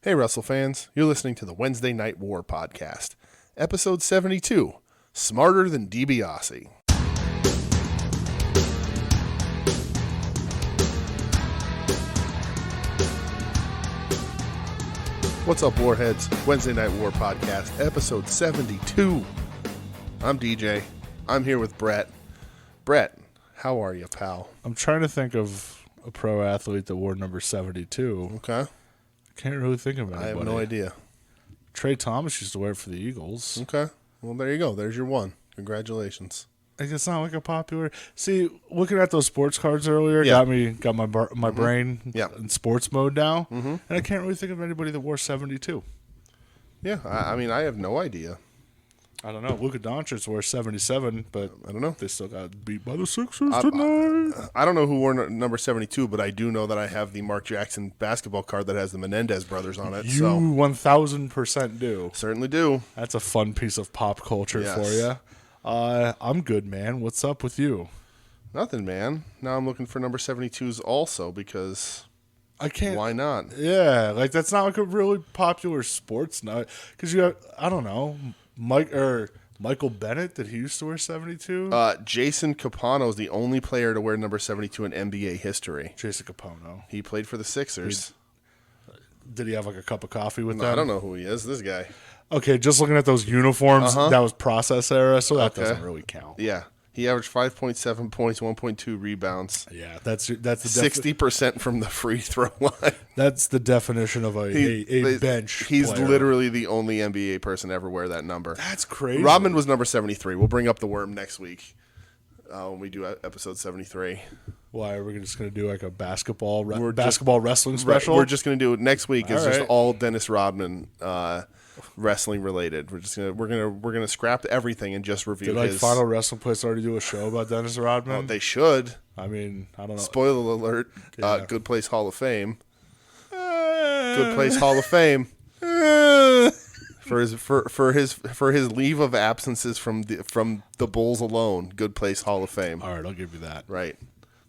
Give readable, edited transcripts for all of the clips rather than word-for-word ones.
Hey, Russell fans. You're listening to the Wednesday Night War podcast, episode 72, Smarter Than DiBiase. What's up, Warheads? Wednesday Night War podcast, episode 72. I'm DJ. I'm here with Brett. Brett, how are you, pal? I'm trying to think of a pro athlete that wore number 72. Okay. Can't really think of anybody. I have no idea. Trey Thomas used to wear it for the Eagles. Okay. Well, there you go. There's your one. Congratulations. Like, it's not like a popular. See, looking at those sports cards earlier got my brain in sports mode now, and I can't really think of anybody that wore 72. Yeah, I mean, I have no idea. I don't know. Luka Doncic wore 77, but I don't know. They still got beat by the Sixers tonight. I don't know who wore number 72, but I do know that I have the Mark Jackson basketball card that has the Menendez brothers on it. You 1,000% do. Certainly do. That's a fun piece of pop culture for you. I'm good, man. What's up with you? Nothing, man. Now I'm looking for number 72s also because I can't. Why not? Yeah, like that's not like a really popular sports nut because you have, I don't know, Michael Bennett, did he used to wear 72? Jason Capano is the only player to wear number 72 in NBA history. Jason Capano. He played for the Sixers. Did he have like a cup of coffee with them? I don't know who he is. This guy. Okay, just looking at those uniforms, that was process era, so that doesn't really count. Yeah. He averaged 5.7 points, 1.2 rebounds. Yeah, that's the 60% from the free throw line. That's the definition of a bench. He's player. literally the only NBA person to ever wear that number. That's crazy. Rodman was number 73. We'll bring up the worm next week when we do episode 73. Why are we just going to do like a basketball wrestling special? We're just going to do it next week. It's just right. all Dennis Rodman wrestling related. We're gonna scrap everything and just review. Did his Final Wrestling Place already do a show about Dennis Rodman? Oh, they should. I mean, I don't know. Spoiler alert. Good Place Hall of Fame. Good Place Hall of Fame. For his leave of absences from the Bulls alone. Good Place Hall of Fame. All right, I'll give you that. Right.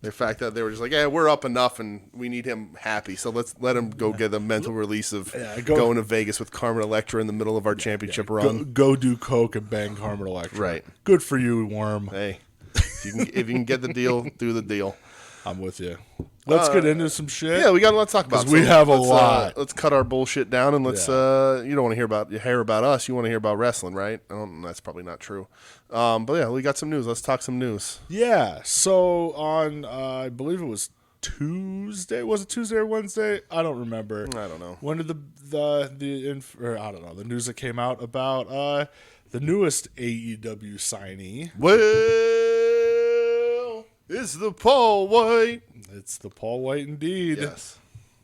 The fact that they were just like, yeah, we're up enough and we need him happy, so let's let him go get a mental release of going to Vegas with Carmen Electra in the middle of our championship run. Go do coke and bang Carmen Electra. Right. Good for you, Worm. Hey, if you can get the deal, do the deal. I'm with you. Let's get into some shit. Yeah, we got a lot to talk about. We have a lot. Let's cut our bullshit down and let's. You don't want to hear about us. You want to hear about wrestling, right? That's probably not true. But yeah, we got some news. Let's talk some news. Yeah. So on, I believe it was Tuesday. Was it Tuesday or Wednesday? I don't remember. I don't know. When did I don't know, the news that came out about the newest AEW signee. Well, it's the Paul White. It's the Paul White indeed. Yes.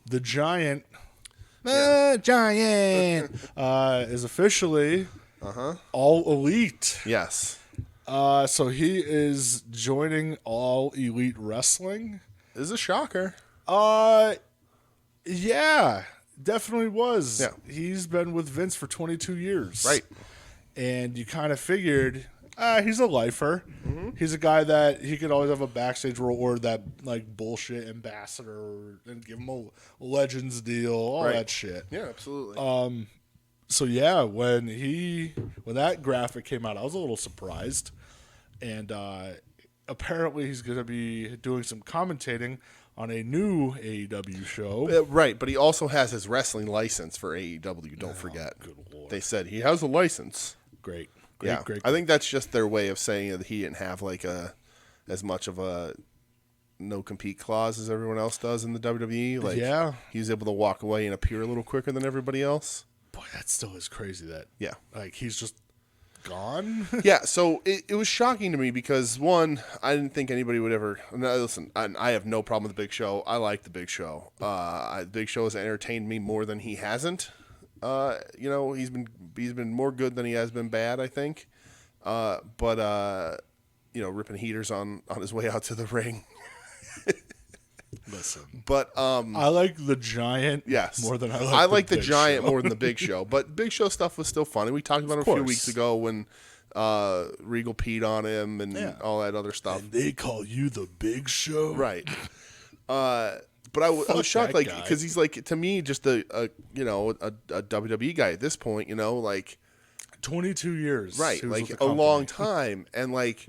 The Giant. The Giant is officially All Elite. Yes. So he is joining All Elite Wrestling. This is a shocker. Yeah, definitely was. Yeah. He's been with Vince for 22 years. Right. And you kind of figured, he's a lifer. Mm-hmm. He's a guy that he could always have a backstage role or that like bullshit ambassador and give him a Legends deal, all that shit. Yeah, absolutely. So yeah, when that graphic came out, I was a little surprised. And apparently he's going to be doing some commentating on a new AEW show. Right, but he also has his wrestling license for AEW, don't forget. Good Lord. They said he has a license. Great. I think that's just their way of saying that he didn't have like as much of a no compete clause as everyone else does in the WWE. Like, he was able to walk away and appear a little quicker than everybody else. Boy, that still is crazy. That like he's just gone. Yeah, so it was shocking to me because one, I didn't think anybody would ever. Listen, I have no problem with the Big Show. I like the Big Show. Big Show has entertained me more than he hasn't. He's been more good than he has been bad, I think. But ripping heaters on his way out to the ring. Listen, but I like the Giant. Yes, more than I like the Giant Show. more than the Big Show. But Big Show stuff was still funny. We talked about it a few weeks ago when Regal peed on him and all that other stuff. And they call you the Big Show, right? But I was shocked, that like, guy. because he's like, to me, just a WWE guy at this point, like 22 years. right, he was like with the a long company. time, and like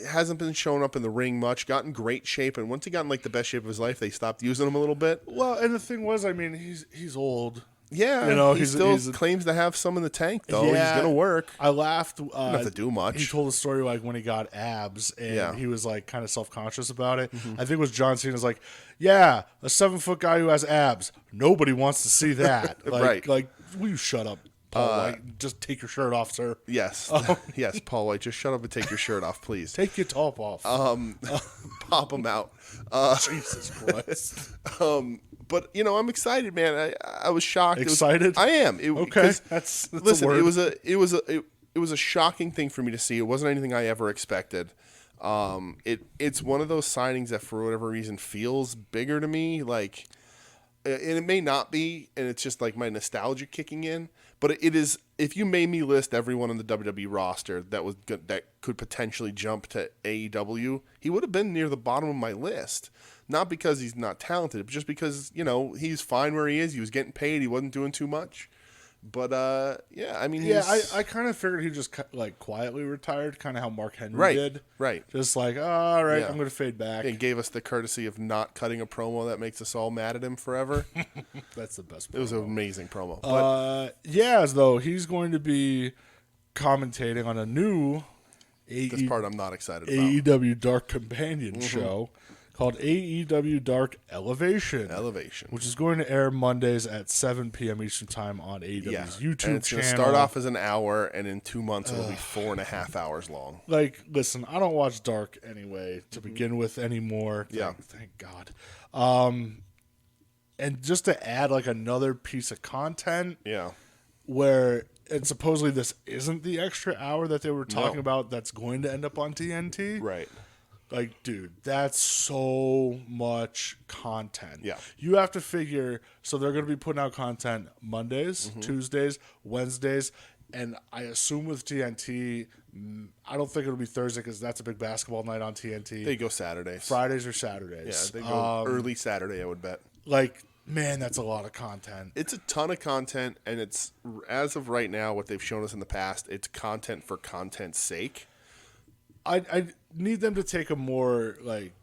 hasn't been showing up in the ring much. Got in great shape, and once he got in like the best shape of his life, they stopped using him a little bit. Well, and the thing was, I mean, he's old. Yeah, he he's still he's claims to have some in the tank, though. Yeah, He's gonna work. I laughed. Don't have to do much. He told a story like when he got abs, and Yeah. he was like kind of self-conscious about it. I think it was John Cena's like, yeah, a 7-foot guy who has abs. Nobody wants to see that. Like, Right. Like, will you shut up, Paul White? Just take your shirt off, sir. Yes, yes, Paul White, just shut up and take your shirt off, please. Take your top off. Pop him out. Jesus Christ. But I'm excited, man. I was shocked. Excited? I am. Okay, 'cause, that's listen. a word. It was a shocking thing for me to see. It wasn't anything I ever expected. It's one of those signings that for whatever reason feels bigger to me. Like, and it may not be, and it's just like my nostalgia kicking in. But it is. If you made me list everyone on the WWE roster that could potentially jump to AEW, he would have been near the bottom of my list. Not because he's not talented, but just because he's fine where he is. He was getting paid. He wasn't doing too much. But I mean, I kind of figured he just like quietly retired, kind of how Mark Henry Right, did. right. Just like, all right, Yeah. I'm going to fade back. and gave us the courtesy of not cutting a promo that makes us all mad at him forever. That's the best. It was an amazing promo. But As though he's going to be commentating on a new this part I'm not excited about. AEW Dark Companion show called AEW Dark Elevation. Which is going to air Mondays at 7 p.m. Eastern Time on AEW's YouTube and it's channel. gonna start off as an hour, and in 2 months it'll be 4.5 hours long. Like, listen, I don't watch Dark anyway to begin with anymore. Yeah. Thank God. And just to add like another piece of content Yeah. where and supposedly this isn't the extra hour that they were talking No. about that's going to end up on TNT. Right. Like, dude, that's so much content. Yeah. You have to figure, so they're going to be putting out content Mondays, Tuesdays, Wednesdays, and I assume with TNT, I don't think it'll be Thursday because that's a big basketball night on TNT. They go Saturdays. Fridays or Saturdays. Yeah, they go early Saturday, I would bet. Like, man, that's a lot of content. It's a ton of content, and it's, as of right now, what they've shown us in the past, it's content for content's sake. I need them to take a more like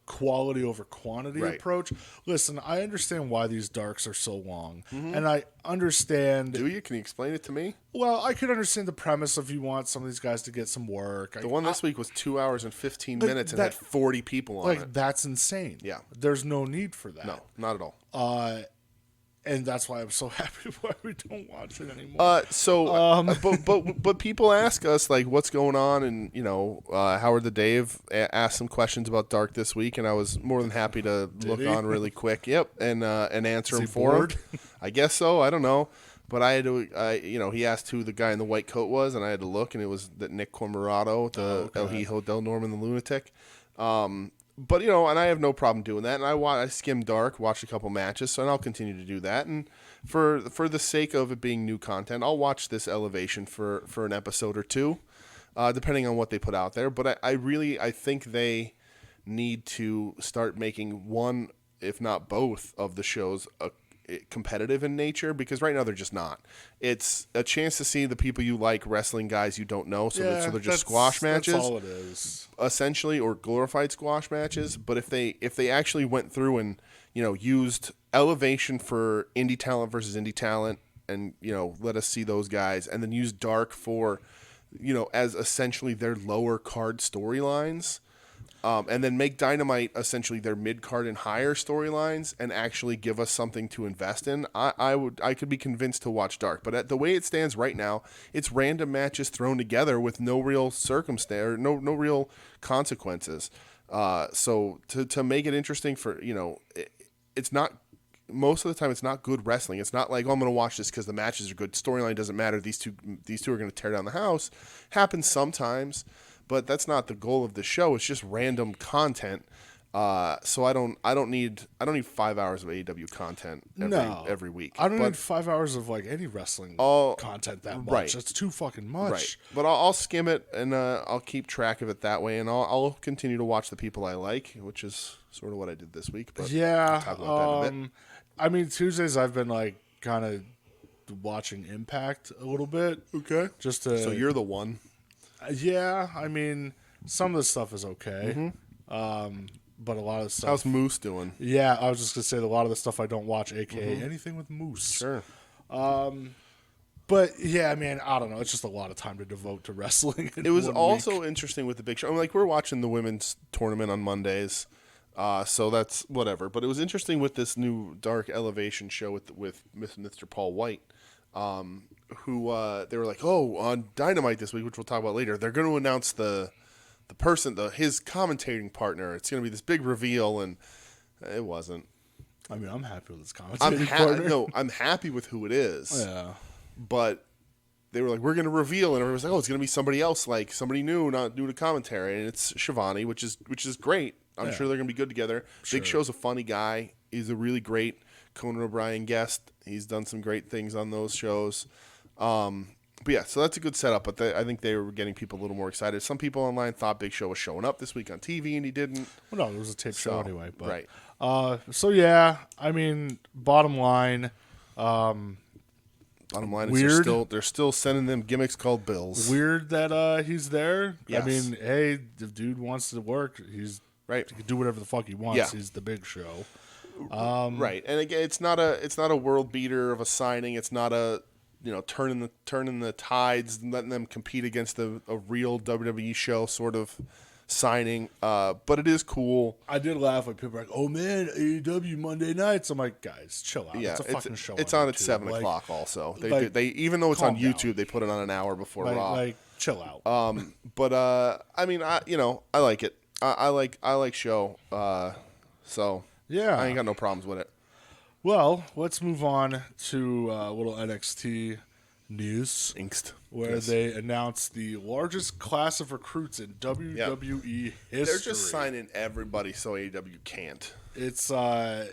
quality over quantity Right. approach. Listen, I understand why these darks are so long, and I understand. Do you? Can you explain it to me? Well, I could understand the premise of you want some of these guys to get some work. The one this week was 2 hours and 15 minutes and had 40 people on it. That's insane. Yeah. There's no need for that. No, not at all. And that's why I'm so happy why we don't watch it anymore. But people ask us like what's going on, and Howard the Dave asked some questions about Dark this week, and I was more than happy to look he? on really quick. Yep, and answer Is him he for bored? him. I guess so. I don't know, but I had to. He asked who the guy in the white coat was, and I had to look, and it was that Nick Cormorado, the El Hijo del Norman the Lunatic. But and I have no problem doing that, and I skimmed Dark, watched a couple matches, and I'll continue to do that. And for the sake of it being new content, I'll watch this Elevation for an episode or two, depending on what they put out there. But I think they need to start making one, if not both, of the shows competitive in nature, because right now they're just not. It's a chance to see the people you like wrestling guys you don't know, so they're just squash matches. That's all it is. Essentially, or glorified squash matches. But if they actually went through and used Elevation for indie talent versus indie talent, and let us see those guys, and then use Dark for as essentially their lower card storylines, and then make Dynamite essentially their mid card and higher storylines, and actually give us something to invest in, I could be convinced to watch Dark. But at the way it stands right now, it's random matches thrown together with no real circumstance, or no real consequences. So to make it interesting for it's not. Most of the time, it's not good wrestling. It's not like, I'm going to watch this because the matches are good. Storyline doesn't matter. These two are going to tear down the house. Happens sometimes, but that's not the goal of the show. It's just random content So I don't need 5 hours of AEW content every week. I don't need 5 hours of like any wrestling content that much. Right. That's too fucking much. Right. But I'll skim it and I'll keep track of it that way, and I'll continue to watch the people I like, which is sort of what I did this week. But yeah. I'll talk about that in a bit. I mean, Tuesdays I've been like kind of watching Impact a little bit. Okay. Just to. So you're the one. Yeah. I mean, some of the stuff is okay. But a lot of the stuff. How's Moose doing? Yeah, I was just gonna say a lot of the stuff I don't watch, aka anything with Moose. Sure. But yeah, man, I don't know. It's just a lot of time to devote to wrestling. It was also interesting with the Big Show. I mean, like, we're watching the women's tournament on Mondays, so that's whatever. But it was interesting with this new Dark Elevation show with Mr. Paul White, who they were like, oh, on Dynamite this week, which we'll talk about later, they're going to announce his commentating partner. It's going to be this big reveal, and it wasn't. I mean, I'm happy with this commentating partner. No, I'm happy with who it is. Yeah. But they were like, we're going to reveal, and everyone was like, oh, it's going to be somebody else, like somebody new, not new to commentary, and it's Shivani, which is great. I'm sure they're going to be good together. Sure. Big Show's a funny guy. He's a really great Conan O'Brien guest. He's done some great things on those shows. But yeah, so that's a good setup. But I think they were getting people a little more excited. Some people online thought Big Show was showing up this week on TV, and he didn't. Well, no, it was a tape show anyway. But, right. So yeah, I mean, bottom line. Bottom line weird. is they're still sending them gimmicks called bills. Weird that he's there. Yes. I mean, hey, the dude wants to work. He's right. He can do whatever the fuck he wants. Yeah. He's the Big Show. Right, and again, it's not a world beater of a signing. It's not a turning the tides and letting them compete against a real WWE show sort of signing. But it is cool. I did laugh when people were like, "Oh man, AEW Monday nights." I'm like, guys, chill out. Yeah, it's a fucking show. It's on at YouTube. 7 o'clock. Also, like, they even though it's on calm YouTube, down. they put it on an hour before Raw. Like, chill out. But I mean, I like it. I like show. So yeah, I ain't got no problems with it. Well, let's move on to a little NXT news, Inked. where Yes. they announced the largest class of recruits in WWE history. They're just signing everybody so AEW can't. It's I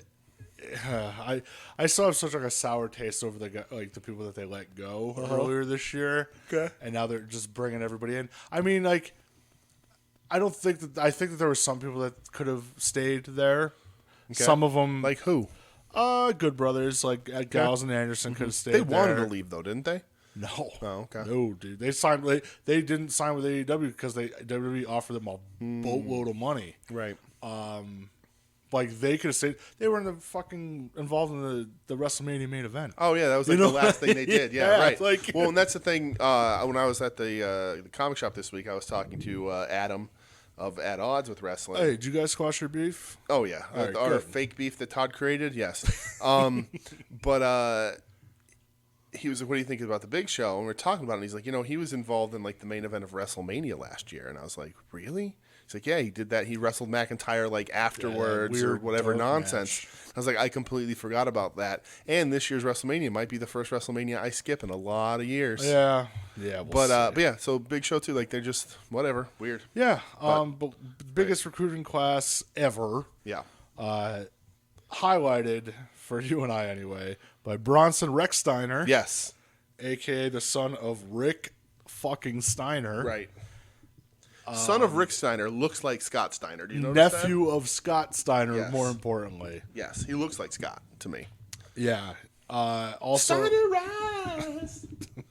still have such like a sour taste over the people that they let go earlier this year. Okay. And now they're just bringing everybody in. I mean, like, I think that there were some people that could have stayed there. Okay. Some of them, Like who? Good Brothers, like Gallows and Anderson could have stayed. They wanted there. to leave though, didn't they? No. Oh, okay. No, dude. They signed. They didn't sign with AEW because WWE offered them a boatload of money. Right. Like they could have stayed. They were involved in the WrestleMania main event. Oh yeah, that was like the last thing they did. Yeah, Yeah, right. like- Well, and that's the thing. When I was at the comic shop this week, I was talking to Adam of At Odds with Wrestling. Hey, did you guys squash your beef? Oh yeah, All right, our good. fake beef that Todd created. Yes. But he was like, "What do you think about the Big Show?" And we were talking about it. And he's like, he was involved in like the main event of WrestleMania last year. And I was like, "Really?" He's like, "Yeah, he did that. He wrestled McIntyre like afterwards or weird whatever dark nonsense." match. I was like, "I completely forgot about that." And this year's WrestleMania might be the first WrestleMania I skip in a lot of years. Yeah. But yeah, so Big Show too. Like they're just whatever weird. yeah. But biggest recruiting class ever. Yeah. Highlighted for you and I anyway by Bronson Rex Steiner. Yes. AKA the son of Rick fucking Steiner. Right. Son of Rick Steiner looks like Scott Steiner. Do you notice that? Nephew of Scott Steiner, Yes. more importantly. Yes, he looks like Scott to me. Yeah. Also, Rise.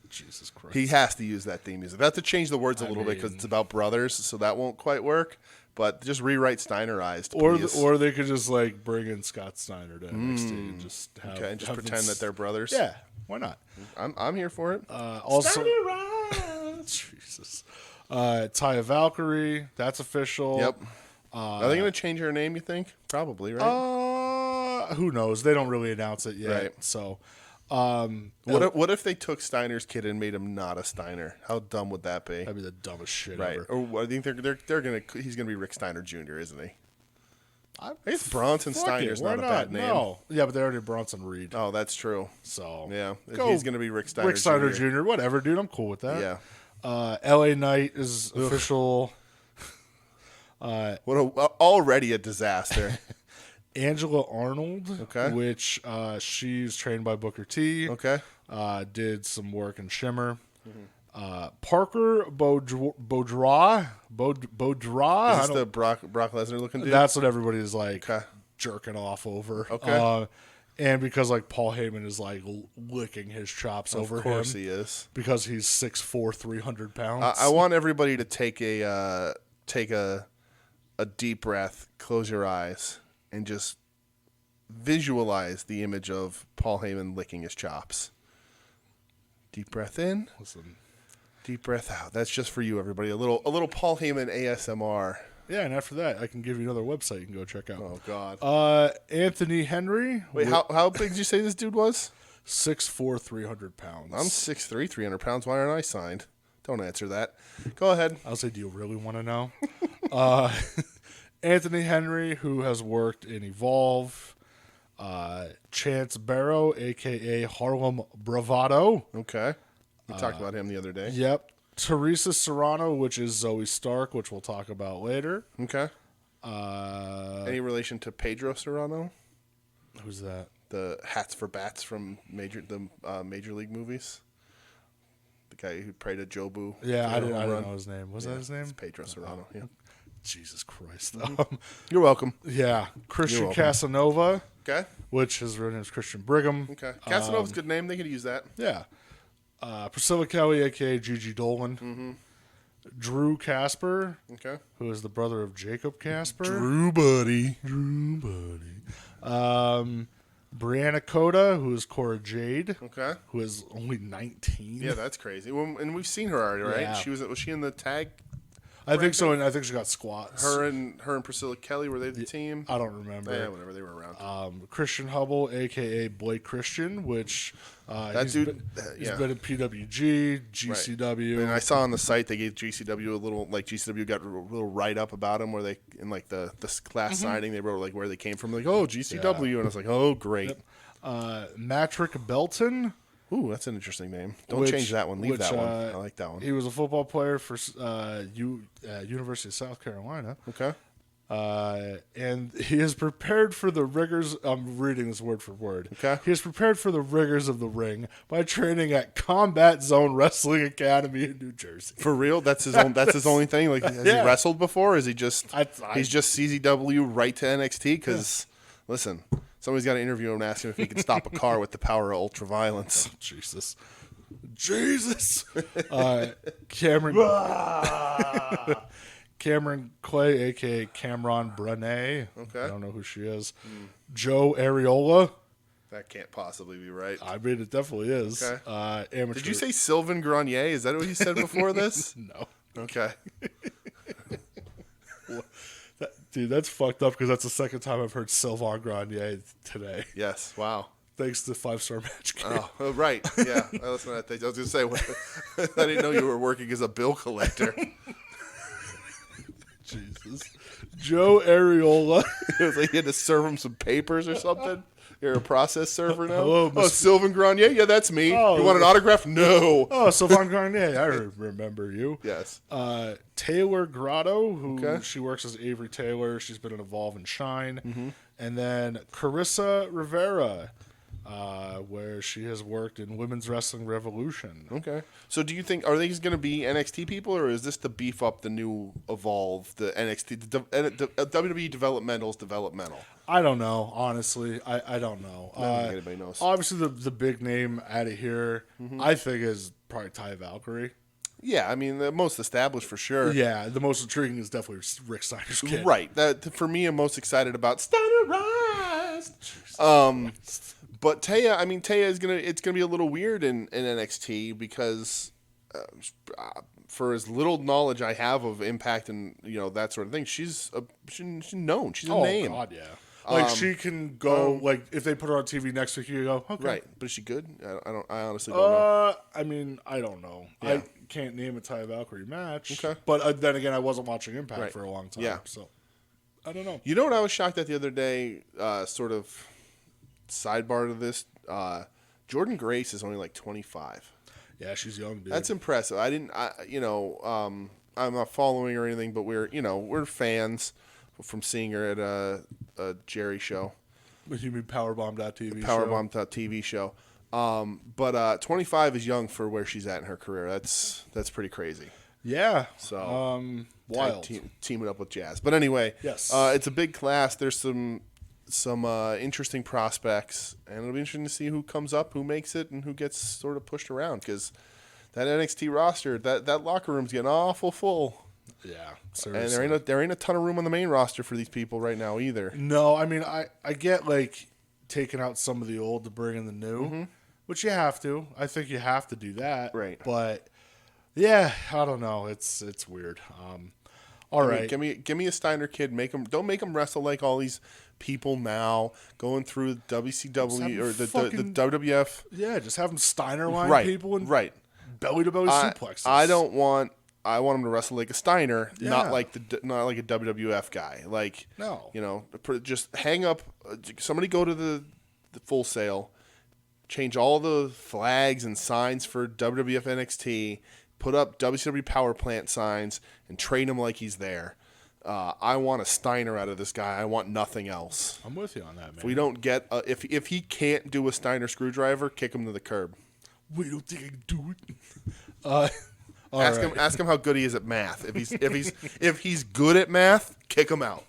Jesus Christ. He has to use that theme music. They have to change the words a little bit because mean- it's about brothers, so that won't quite work. But just rewrite Steinerized, or please. or they could just like bring in Scott Steiner to NXT and just have, Okay, and just have pretend this- that they're brothers. Yeah, why not? I'm here for it. Also, Jesus. Taya Valkyrie, that's official. Yep. Are they going to change her name? You think? Probably, right? Who knows? They don't really announce it yet. Right. So, What if they took Steiner's kid and made him not a Steiner? How dumb would that be? that'd be the dumbest shit Right. ever. Or I think they're gonna he's gonna be Rick Steiner Jr., isn't he? I guess Bronson Fuck Steiner's it, why not a bad name. No. Yeah, but they already Bronson Reed. Oh, that's true. So Yeah, Go he's gonna be Rick Steiner. Rick Steiner Jr. Jr. Whatever, dude. I'm cool with that. Yeah. LA Knight is official. Already a disaster. Angela Arnold, Okay. which she's trained by Booker T. Okay. Did some work in Shimmer. Parker Baudra. Is this the Brock Lesnar looking dude? That's what everybody is like Okay. jerking off over. Okay. And because like Paul Heyman is like licking his chops over him. Of course he is. Because he's 6'4", 300 pounds. I want everybody to take a deep breath, close your eyes, and just visualize the image of Paul Heyman licking his chops. Deep breath in. Listen. Deep breath out. That's just for you, everybody. A little Paul Heyman ASMR. Yeah, and after that, I can give you another website you can go check out. Oh God. Anthony Henry. Wait, how big did you say this dude was? 6'4", 300 pounds. I'm 6'3", 300 pounds. Why aren't I signed? Don't answer that. Go ahead. I'll say, do you really want to know? Anthony Henry, who has worked in Evolve. Chance Barrow, a.k.a. Harlem Bravado. Okay. We talked about him the other day. Yep. Teresa Serrano, which is Zoe Stark, which we'll talk about later. Okay. Any relation to Pedro Serrano? Who's that? The Hats for Bats from Major League movies. The guy who prayed at Jobu. Yeah, I didn't know his name. Was that his name? It's Pedro Serrano. Yeah. Jesus Christ. You're welcome. Yeah. Christian welcome. Casanova, Okay. which his real name is Christian Brigham. Okay. Casanova's a good name. They could use that. Yeah. Priscilla Kelly, a.k.a. Gigi Dolan. Mm-hmm. Drew Casper, Okay. who is the brother of Jacob Casper. Drew Buddy. Brianna Coda, who is Cora Jade, Okay. who is only 19. Yeah, that's crazy. Well, and we've seen her already, right? Yeah. Was she in the tag? I think so, and I think she got squats. Her and Priscilla Kelly, were they the team? I don't remember. Yeah, whatever. They were around. Christian Hubble, a.k.a. Blake Christian, which he's dude, been in PWG, GCW. And I saw on the site they gave GCW a little, like GCW got a little write-up about them where they, in like the class signing, they wrote like where they came from. Like, oh, GCW. And I was like, oh, great. Matrick Belton. Ooh, that's an interesting name. Don't change that one. Leave that one. I like that one. He was a football player for University of South Carolina. Okay. And he is prepared for the rigors. I'm reading this word for word. Okay. He is prepared for the rigors of the ring by training at Combat Zone Wrestling Academy in New Jersey. For real? That's his own. That's his only thing. Like, has he wrestled before? Is he just? He's just CZW right to NXT? Because listen, somebody's got to interview him and ask him if he can stop a car with the power of ultraviolence. Oh, Jesus. Cameron Clay, a.k.a. Cameron Brunet. Okay. I don't know who she is. Joe Areola. That can't possibly be right. I mean, it definitely is. Okay. Amateur. Did you say Sylvain Grenier? Is that what you said before this? No. Okay. Dude, that's fucked up because that's the second time I've heard Sylvain Grenier today. Yes. Wow. Thanks to 5-Star Match Game. Oh, right. Yeah. I was going to say, I didn't know you were working as a bill collector. Jesus. Joe Areola. It was like you had to serve him some papers or something. You're a process server now? Hello, Sylvain Grenier? Yeah, that's me. Oh, you want an autograph? No. Oh, Sylvain Grenier. I remember you. Yes. Taylor Grotto, who Okay. she works as Avery Taylor. She's been in Evolve and Shine. Mm-hmm. And then Carissa Rivera, where she has worked in Women's Wrestling Revolution. Okay. So do you think, are these going to be NXT people, or is this to beef up the new Evolve, the NXT, the WWE developmental's developmental? I don't know, honestly. I don't know. I don't think anybody knows. Obviously, the big name out of here, I think, is probably Ty Valkyrie. Yeah, I mean, the most established for sure. Yeah, the most intriguing is definitely Rick Steiner's kid. Right. That, for me, I'm most excited about Steiner Rise. But Taya is it's gonna be a little weird in NXT because for as little knowledge I have of Impact and that sort of thing, she's known. She's a name. Oh God, yeah. Like she can go. Like if they put her on TV next week, you go, okay. Right. But is she good? I honestly don't know. I mean, I don't know. Yeah. I can't name a Ty Valkyrie match. Okay. But then again, I wasn't watching Impact Right. for a long time. Yeah. So I don't know. You know what I was shocked at the other day? Sort of sidebar to this. Jordan Grace is only like 25. Yeah, she's young, dude. That's impressive. I didn't. I'm not following or anything, but we're fans from seeing her at a Jerry show. You mean Powerbomb.tv Powerbomb.tv show. But 25 is young for where she's at in her career. That's pretty crazy. Yeah. So wild. Teaming up with Jazz. But anyway, yes. It's a big class. There's some interesting prospects, and it'll be interesting to see who comes up, who makes it, and who gets sort of pushed around, because that NXT roster, that locker room's getting awful full. Yeah, seriously. And there ain't a ton of room on the main roster for these people right now either. No, I mean, I get, like, taking out some of the old to bring in the new, which you have to. I think you have to do that. Right. But, yeah, I don't know. It's weird. All right. Give me a Steiner kid. Don't make him wrestle like all these people now going through WCW or the WWF. Yeah, just have him Steiner line people and belly to belly suplexes. I want him to wrestle like a Steiner, not like a WWF guy. Like, no, just hang up. Somebody go to the Full Sail, change all the flags and signs for WWF NXT, put up WCW Power Plant signs, and train him like he's there. I want a Steiner out of this guy. I want nothing else. I'm with you on that, man. If we don't get if he can't do a Steiner screwdriver, kick him to the curb. We don't think I can do it. Ask him how good he is at math. If he's good at math, kick him out.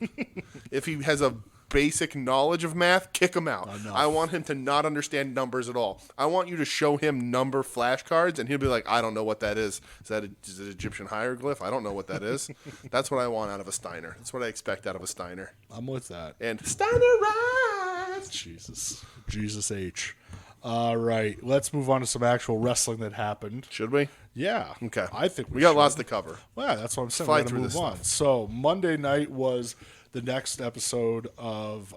If he has a basic knowledge of math, kick him out. I want him to not understand numbers at all. I want you to show him number flashcards, and he'll be like, I don't know what that is. Is it Egyptian hieroglyph? I don't know what that is. That's what I want out of a Steiner. That's what I expect out of a Steiner. I'm with that. And Steiner rise! Jesus H. All right, let's move on to some actual wrestling that happened. Should we? Yeah. Okay. I think we got lots to cover. Well, yeah, that's what I'm saying. Fly We're through move this on. stuff. So Monday night was the next episode of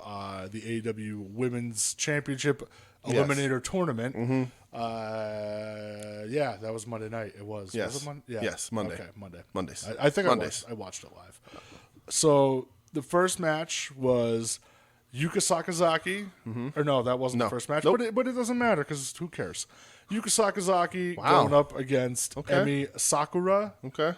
the AEW Women's Championship Eliminator Tournament. Mm-hmm. Yeah, that was Monday night. It was. Yes. Was it Monday? Yeah. Yes, Monday. Okay, Monday. Mondays. I think Mondays. I watched it live. So the first match was Yuka Sakazaki. Or no, that wasn't the first match. Nope. But it doesn't matter because who cares? Yuka Sakazaki going up against Emi Sakura. Okay.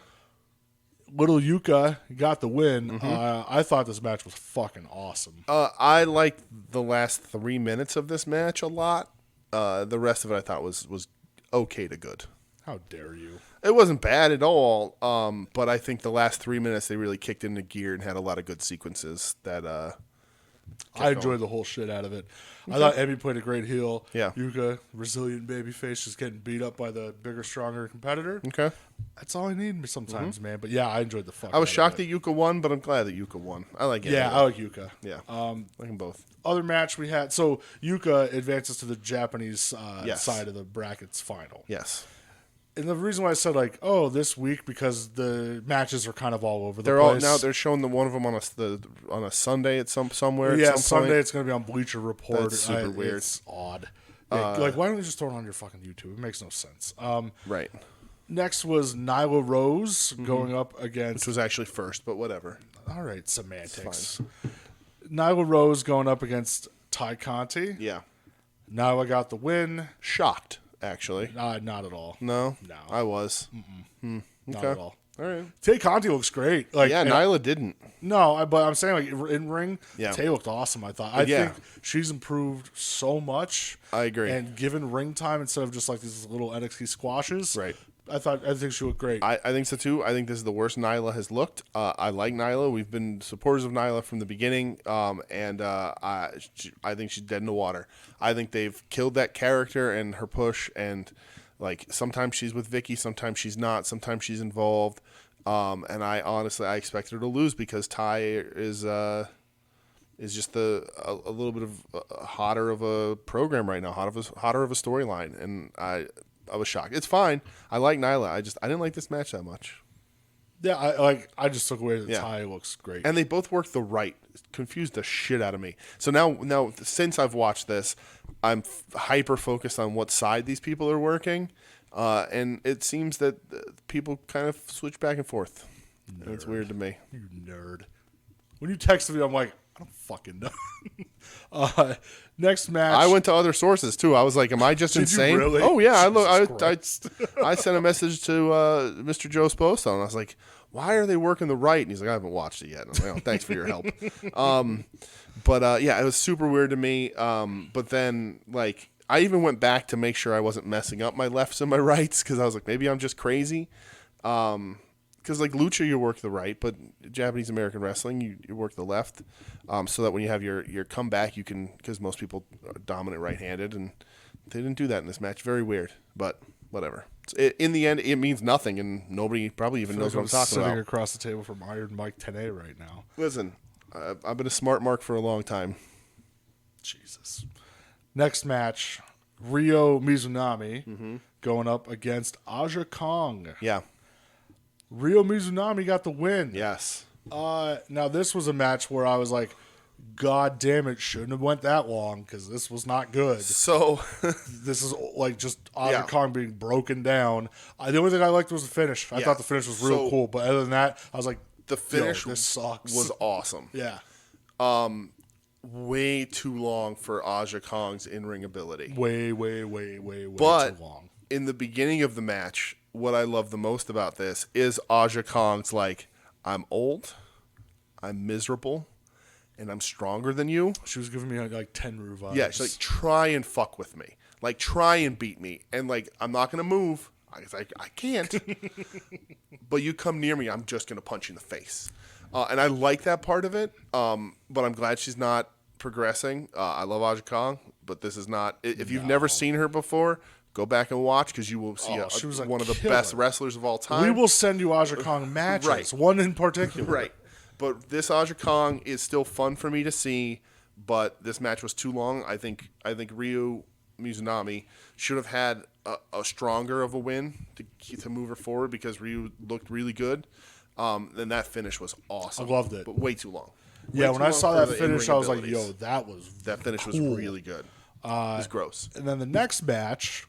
Little Yuka got the win. I thought this match was fucking awesome. I liked the last 3 minutes of this match a lot. The rest of it I thought was okay to good. How dare you? It wasn't bad at all, but I think the last 3 minutes they really kicked into gear and had a lot of good sequences that I enjoyed the whole shit out of it. I thought Emmy played a great heel. Yeah. Yuka, resilient babyface, just getting beat up by the bigger, stronger competitor. Okay. That's all I need sometimes, man. But yeah, I enjoyed the fuck. I was shocked that Yuka won, but I'm glad that Yuka won. I like it. Yeah, I like Yuka. Yeah. I like them both. Other match we had, so Yuka advances to the Japanese side of the brackets final. Yes. And the reason why I said this week, because the matches are kind of all over the They're place. all now. They're showing one of them on a Sunday at somewhere. Yeah, at some Sunday point. it's going to be on Bleacher Report. That's super weird. It's odd. Yeah, why don't you just throw it on your fucking YouTube? It makes no sense. Right. Next was Nyla Rose going up against. Which was actually first, but whatever. All right, semantics. Nyla Rose going up against Ty Conti. Yeah. Nyla got the win. Shocked. Actually, not at all. No, No. I was. Not at all. All right. Tay Conti looks great. Yeah, Nyla didn't. No, but I'm saying in ring, Yeah. Tay looked awesome. I thought. I think she's improved so much. I agree. And given ring time instead of just like these little NXT squashes, Right. I think she looked great. I think so too. I think this is the worst Nyla has looked. I like Nyla. We've been supporters of Nyla from the beginning, and I think she's dead in the water. I think they've killed that character and her push. And like sometimes she's with Vicky, sometimes she's not, sometimes she's involved. And I honestly expected her to lose because Ty is just a little bit of hotter of a program right now, hotter of a storyline, and I was shocked. It's fine. I like Nyla. I didn't like this match that much. Yeah, I just took away that Ty looks great. And they both work the right. Confused the shit out of me. So now since I've watched this, I'm hyper focused on what side these people are working, and it seems that people kind of switch back and forth. And it's weird to me. You nerd. When you texted me, I'm like, I don't fucking know. Next match. I went to other sources too. I was like, "Am I just insane?" Really? Oh yeah, I I sent a message to Mr. Joe Sposo, and I was like, why are they working the right? And he's like, I haven't watched it yet. And I'm like, oh, thanks for your help. But yeah, it was super weird to me. But then, like, I even went back to make sure I wasn't messing up my lefts and my rights because I was like, maybe I'm just crazy. Because, like, lucha, you work the right, but Japanese American wrestling, you work the left, so that when you have your comeback, you can, because most people are dominant right-handed, and they didn't do that in this match. Very weird, but whatever. In the end, it means nothing, and nobody probably even knows what I'm talking about. Sitting across the table from Iron Mike Tenay right now. Listen, I've been a smart mark for a long time. Jesus. Next match, Ryo Mizunami going up against Aja Kong. Yeah. Ryo Mizunami got the win. Yes. Now, this was a match where I was like, God damn it, shouldn't have went that long because this was not good. So this is like just Aja Kong being broken down. The only thing I liked was the finish. I thought the finish was real cool, but other than that, I was like, the finish this sucks. Was awesome. Yeah. Way too long for Aja Kong's in-ring ability. Way too long. In the beginning of the match, what I love the most about this is Aja Kong's like, I'm old, I'm miserable, and I'm stronger than you. She was giving me like Tenru vibes. Yeah, she's like, try and fuck with me. Like, try and beat me. And like, I'm not going to move. I can't. But you come near me, I'm just going to punch you in the face. And I like that part of it, but I'm glad she's not progressing. I love Aja Kong, but this is not. If you've never seen her before, go back and watch because you will see she was one of the killer. best wrestlers of all time. We will send you Aja Kong matches, Right. one in particular. Right. But this Aja Kong is still fun for me to see, but this match was too long. I think Ryo Mizunami should have had a stronger of a win to move her forward because Ryu looked really good. Then that finish was awesome. I loved it. But way too long. Yeah, when I saw that finish, I was like, yo, that finish cool. was really good. It was gross. And then the next match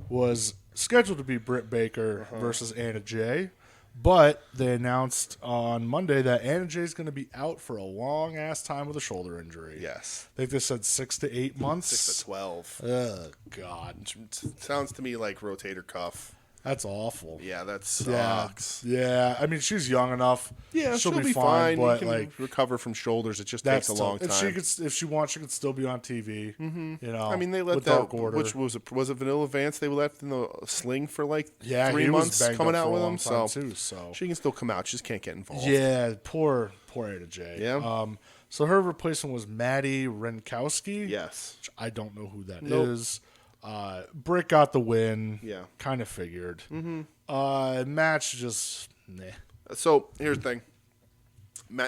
was scheduled to be Britt Baker versus Anna Jay. But they announced on Monday that Anna Jay is going to be out for a long-ass time with a shoulder injury. Yes. I think they said 6 to 8 months. 6 to 12. Oh, God. Sounds to me like rotator cuff. That's awful. Yeah, that sucks. Yeah. I mean, she's young enough. Yeah, she'll be fine. But you can recover from shoulders. It just takes a long time. If she wants, she could still be on TV. Mm-hmm. You know, I mean, they let that. Which was it? Vanilla Vance? They left in the sling for like 3 months coming out with them. So she can still come out. She just can't get involved. Yeah, poor Anna Jay. Yeah. So her replacement was Maddie Renkowski. Yes. Which I don't know who that is. Britt got the win. Yeah. Kind of figured. Mm-hmm. Match just meh. So here's the thing.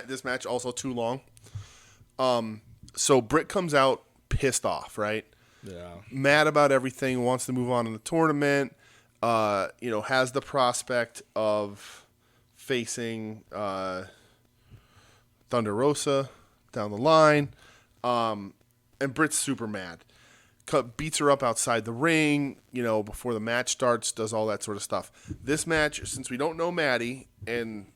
This match also too long. So Britt comes out pissed off, right? Yeah. Mad about everything, wants to move on in the tournament. Has the prospect of facing Thunder Rosa down the line. And Britt's super mad. Beats her up outside the ring, before the match starts, does all that sort of stuff. This match, since we don't know Maddie and,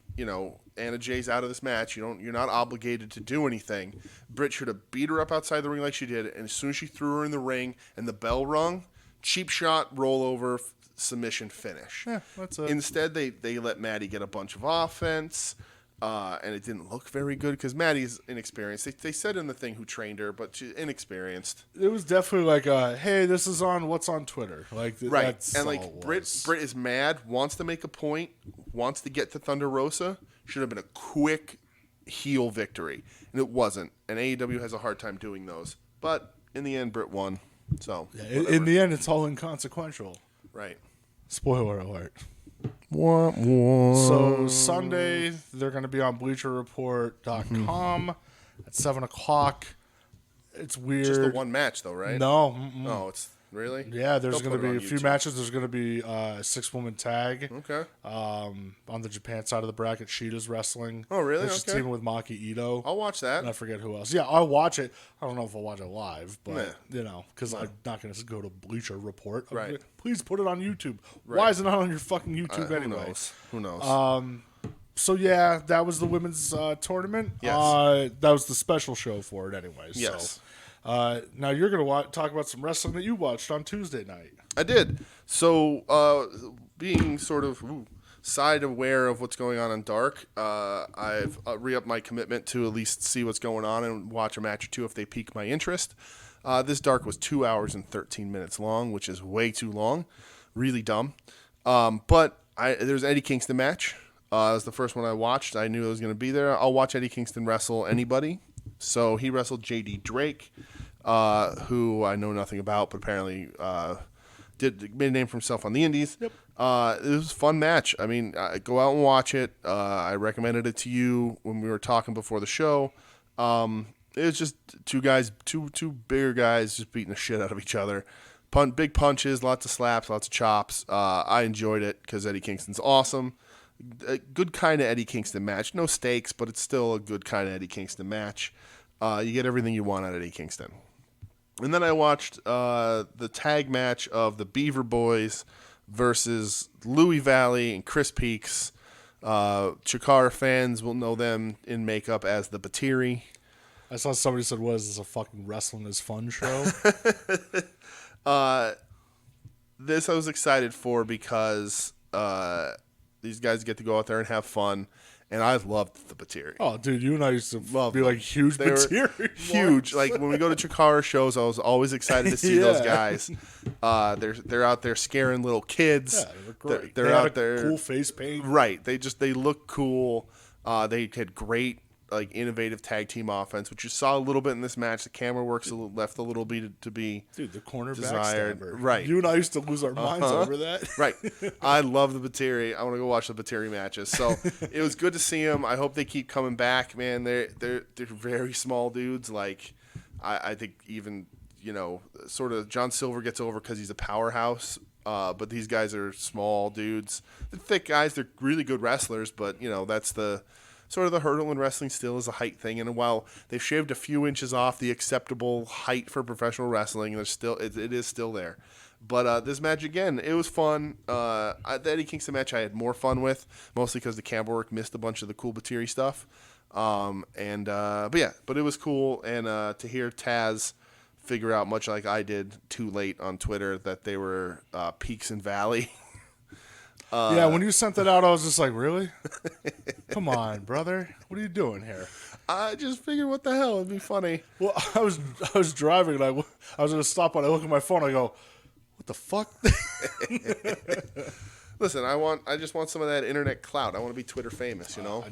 Anna Jay's out of this match, you're not obligated to do anything. Britt should have beat her up outside the ring like she did, and as soon as she threw her in the ring and the bell rung, cheap shot, rollover, submission, finish. Yeah, that's it. Instead, they let Maddie get a bunch of offense. And it didn't look very good because Maddie's inexperienced. They said in the thing who trained her, but she's inexperienced. It was definitely like, hey, this is on what's on Twitter. Like, right. That's and like Britt is mad, wants to make a point, wants to get to Thunder Rosa. Should have been a quick heel victory, and it wasn't. And AEW has a hard time doing those. But in the end, Britt won. So in the end, it's all inconsequential. Right. Spoiler alert. Wah, wah. So Sunday, they're going to be on BleacherReport.com at 7 o'clock. It's weird. Just the one match, though, right? No. No, it's really? Yeah, there's going to be a few matches. There's going to be a 6-woman tag. Okay. On the Japan side of the bracket, Sheeta's wrestling. Oh, really? She's teaming with Maki Ito. I'll watch that. And I forget who else. Yeah, I'll watch it. I don't know if I'll watch it live, but, because I'm not going to go to Bleacher Report. Right. Please put it on YouTube. Right. Why is it not on your fucking YouTube anyway? Who knows? So, yeah, that was the women's tournament. Yes. That was the special show for it anyway. Yes. So, now you're going to talk about some wrestling that you watched on Tuesday night. I did. So, being sort of side aware of what's going on Dark. I've re-upped my commitment to at least see what's going on and watch a match or two if they pique my interest. This Dark was 2 hours and 13 minutes long, which is way too long. Really dumb. But there's an Eddie Kingston match. It was the first one I watched. I knew it was going to be there. I'll watch Eddie Kingston wrestle anybody. So he wrestled J.D. Drake, who I know nothing about, but apparently made a name for himself on the indies. Yep. It was a fun match. I mean, go out and watch it. I recommended it to you when we were talking before the show. It was just two guys, two bigger guys just beating the shit out of each other. Big punches, lots of slaps, lots of chops. I enjoyed it because Eddie Kingston's awesome. A good kind of Eddie Kingston match. No stakes, but it's still a good kind of Eddie Kingston match. You get everything you want out of Eddie Kingston. And then I watched the tag match of the Beaver Boys versus Louie Valley and Chris Peaks. Chikara fans will know them in makeup as the Batiri. I saw somebody said, "What is this, a fucking wrestling is fun show?" This I was excited for because these guys get to go out there and have fun, and I loved the Batiri. Oh, dude, you and I used to be like huge Batiri. Huge. Like when we go to Chikara shows, I was always excited to see those guys. They're out there scaring little kids. Yeah, they look great. They're out there, cool face paint. Right. They look cool. They had great innovative tag team offense, which you saw a little bit in this match. The camera works left a little bit to be the corner desired. Backstabber. Right. You and I used to lose our minds over that. Right. I love the Batiri. I want to go watch the Batiri matches. So it was good to see them. I hope they keep coming back, man. They're very small dudes. Like I think even sort of John Silver gets over because he's a powerhouse. But these guys are small dudes. They're thick guys. They're really good wrestlers. But that's the sort of the hurdle in wrestling still is a height thing, and while they've shaved a few inches off the acceptable height for professional wrestling, there's still it is still there. But this match again, it was fun. The Eddie Kingston match I had more fun with, mostly because the camera work missed a bunch of the cool Batiri stuff. But it was cool, and to hear Taz figure out, much like I did too late on Twitter, that they were Peaks and Valley. Yeah, when you sent that out, I was just like, really? Come on, brother. What are you doing here? I just figured, what the hell? It'd be funny. Well, I was driving, and I was going to stop, and I look at my phone, and I go, what the fuck? Listen, I just want some of that internet clout. I want to be Twitter famous, No,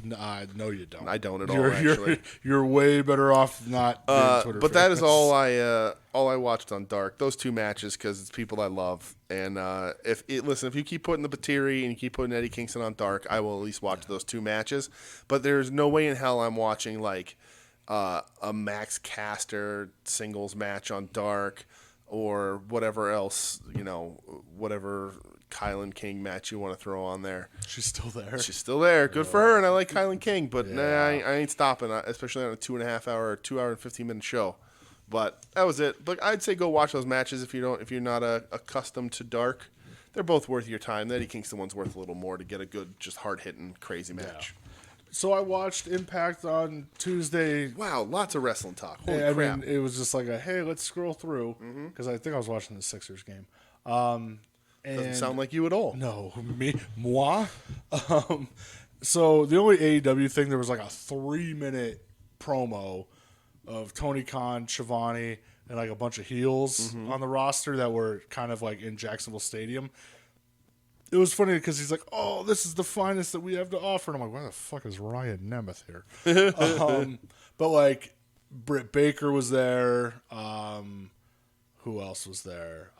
you don't. I don't at all, actually. You're way better off not being Twitter famous. But that is all I watched on Dark. Those two matches, because it's people I love. And if you keep putting the Batiri and you keep putting Eddie Kingston on Dark, I will at least watch those two matches. But there's no way in hell I'm watching a Max Caster singles match on Dark or whatever else, whatever Kylan King match you want to throw on there. She's still there. She's still there. Good for her, and I like Kylan King, but I ain't stopping, especially on a 2.5 hour or 2 hour and 15-minute show. But that was it. But I'd say go watch those matches if you're not accustomed to Dark. They're both worth your time. The Eddie Kingston one's worth a little more to get a good, just hard hitting, crazy match. Yeah. So I watched Impact on Tuesday. Wow, lots of wrestling talk. Holy crap! I mean, it was just like hey, let's scroll through because I think I was watching the Sixers game. Doesn't sound like you at all. No, moi. So the only AEW thing, there was a 3-minute promo of Tony Khan, Shivani, and a bunch of heels on the roster that were kind of in Jacksonville Stadium. It was funny because he's like, "Oh, this is the finest that we have to offer," and I'm like, "Why the fuck is Ryan Nemeth here?" But Britt Baker was there. Who else was there?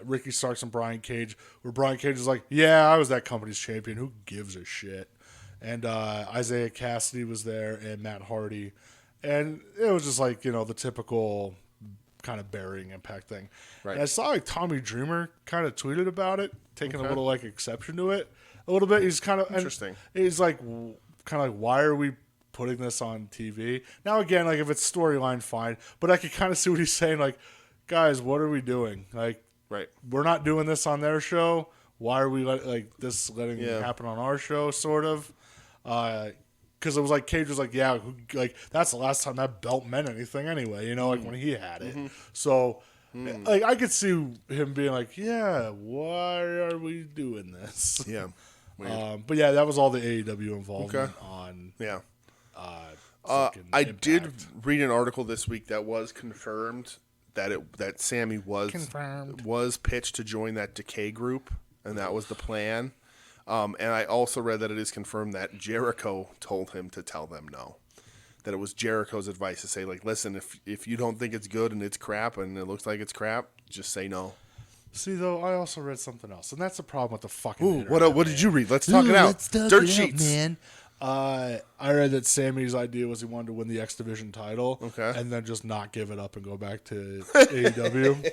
Ricky Starks and Brian Cage. Where Brian Cage was like, "Yeah, I was that company's champion. Who gives a shit?" And Isaiah Cassidy was there, and Matt Hardy, and it was just the typical kind of burying Impact thing. Right. And I saw Tommy Dreamer kind of tweeted about it, taking a little exception to it a little bit. He's kind of interesting. He's why are we putting this on TV? Now again, if it's storyline, fine, but I could kind of see what he's saying. Guys, what are we doing? Right. We're not doing this on their show. Why are we letting it happen on our show? Sort of. Because it was Cage was that's the last time that belt meant anything anyway, when he had it. So, I could see him being yeah, why are we doing this? Yeah. Weird. But yeah, that was all the AEW involvement on. Yeah. fucking I Impact. did read an article this week that was confirmed that Sammy was pitched to join that Decay group, and that was the plan. And I also read that it is confirmed that Jericho told him to tell them no. That it was Jericho's advice to say, like, listen, if you don't think it's good and it's crap and it looks like it's crap, just say no. See, though, I also read something else, and that's the problem with the fucking internet, what did you read? Let's talk it out. Dirt sheets. man. I read that Sammy's idea was he wanted to win the X Division title, and then just not give it up and go back to AEW,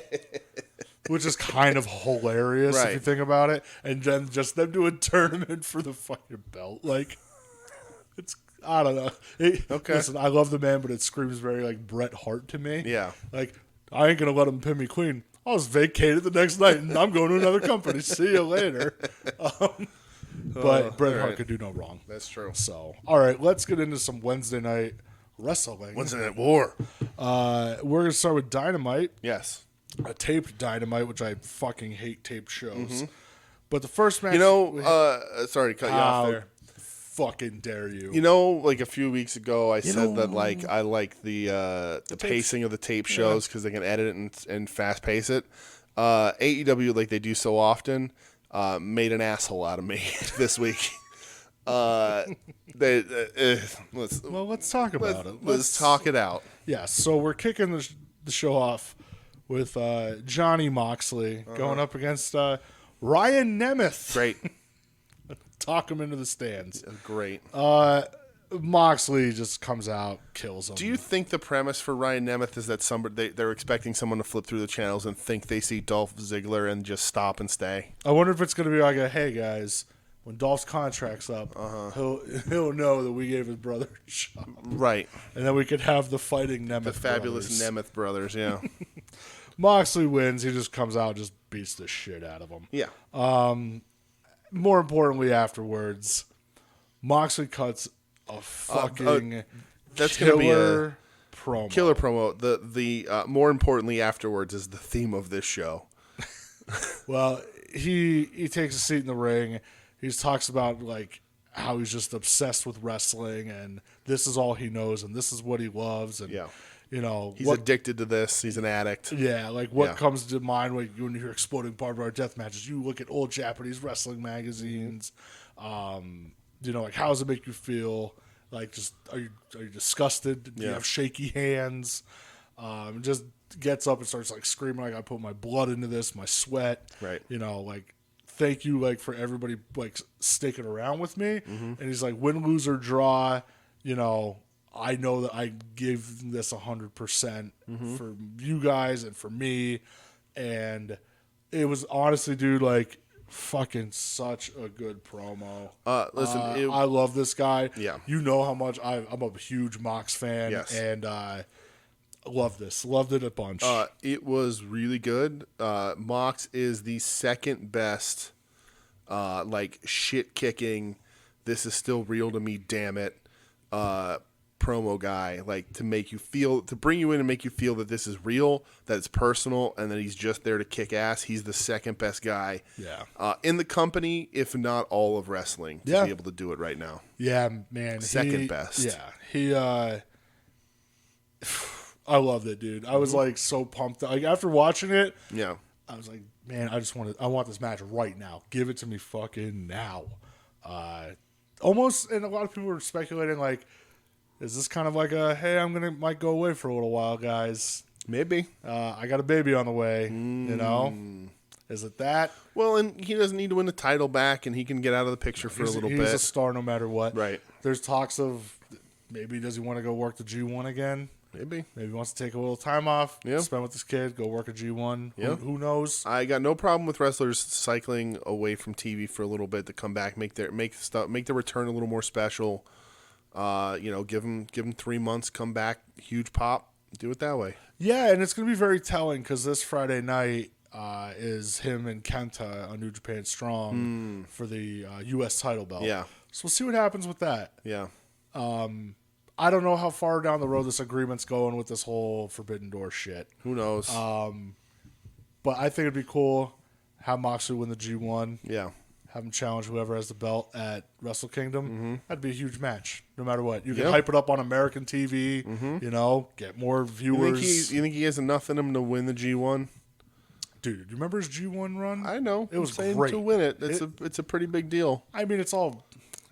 which is kind of hilarious if you think about it. And then just them do a tournament for the fucking belt, like it's. I don't know. Listen, I love the man, but it screams very like Bret Hart to me. Yeah. Like, I ain't going to let him pin me clean. I was vacated the next night, and I'm going to another company. See you later. But Bret Hart could do no wrong. That's true. So, all right, let's get into some Wednesday night wrestling. Wednesday Night War. We're going to start with Dynamite. Yes. A taped Dynamite, which I fucking hate taped shows. But the first match... sorry to cut you off there. Fucking dare you. You know, like a few weeks ago, I said that like I like the pacing of the tape shows because they can edit it and fast pace it. AEW, like they do so often, made an asshole out of me this week. Let's talk about it. Let's talk it out. Yeah, so we're kicking the show off with Johnny Moxley going up against Ryan Nemeth. Great. Talk him into the stands. Great. Moxley just comes out, kills him. Do you think the premise for Ryan Nemeth is that they're expecting someone to flip through the channels and think they see Dolph Ziggler and just stop and stay? I wonder if it's going to be like hey guys, when Dolph's contract's up, he'll know that we gave his brother a shot. Right. And then we could have the fighting Nemeth The fabulous Nemeth brothers, yeah. Moxley wins. He just comes out and just beats the shit out of him. Yeah. More importantly, afterwards, Moxley cuts a fucking that's gonna be a promo. Killer promo. The more importantly afterwards is the theme of this show. Well, he takes a seat in the ring. He talks about like how he's just obsessed with wrestling and this is all he knows and this is what he loves and you know he's addicted to this. He's an addict. Yeah, like what comes to mind when you hear exploding barbed wire death matches? You look at old Japanese wrestling magazines. You know, like how does it make you feel? Like, just are you disgusted? Do you have shaky hands? Just gets up and starts like screaming like I put my blood into this, my sweat. Right. You know, like thank you like for everybody like sticking around with me. And he's like win, lose or draw. You know. I know that I gave this 100% for you guys and for me, and it was honestly, dude, like fucking such a good promo. Listen, I love this guy. Yeah, you know how much I'm a huge Mox fan, and love this, loved it a bunch. It was really good. Mox is the second best, like shit kicking. This is still real to me. Damn it. Promo guy, like to bring you in and make you feel that this is real, that it's personal, and that he's just there to kick ass. He's the second best guy in the company, if not all of wrestling, to be able to do it right now. Yeah, man. Second best. Yeah. He I loved it, dude. I was like so pumped. Like after watching it, I was like, man, I want this match right now. Give it to me fucking now. Almost, and a lot of people were speculating like, is this kind of like a, hey, might go away for a little while, guys? Maybe. I got a baby on the way, you know? Is it that? Well, and he doesn't need to win the title back, and he can get out of the picture for a little bit. He's a star no matter what. Right. There's talks of maybe does he want to go work the G1 again? Maybe he wants to take a little time off, spend with his kid, go work a G1. Yeah. Who knows? I got no problem with wrestlers cycling away from TV for a little bit to come back, make the return a little more special. You know, give him 3 months, come back, huge pop, do it that way. Yeah, and it's going to be very telling because this Friday night is him and Kenta on New Japan Strong for the U.S. title belt. Yeah. So we'll see what happens with that. Yeah. I don't know how far down the road this agreement's going with this whole Forbidden Door shit. Who knows? But I think it'd be cool. Have Moxley win the G1. Yeah. have him challenge whoever has the belt at Wrestle Kingdom. That'd be a huge match, no matter what. You can hype it up on American TV, get more viewers. You think he has enough in him to win the G1? Dude, do you remember his G1 run? I know. It was great. To win it, it's a pretty big deal. I mean, it's all...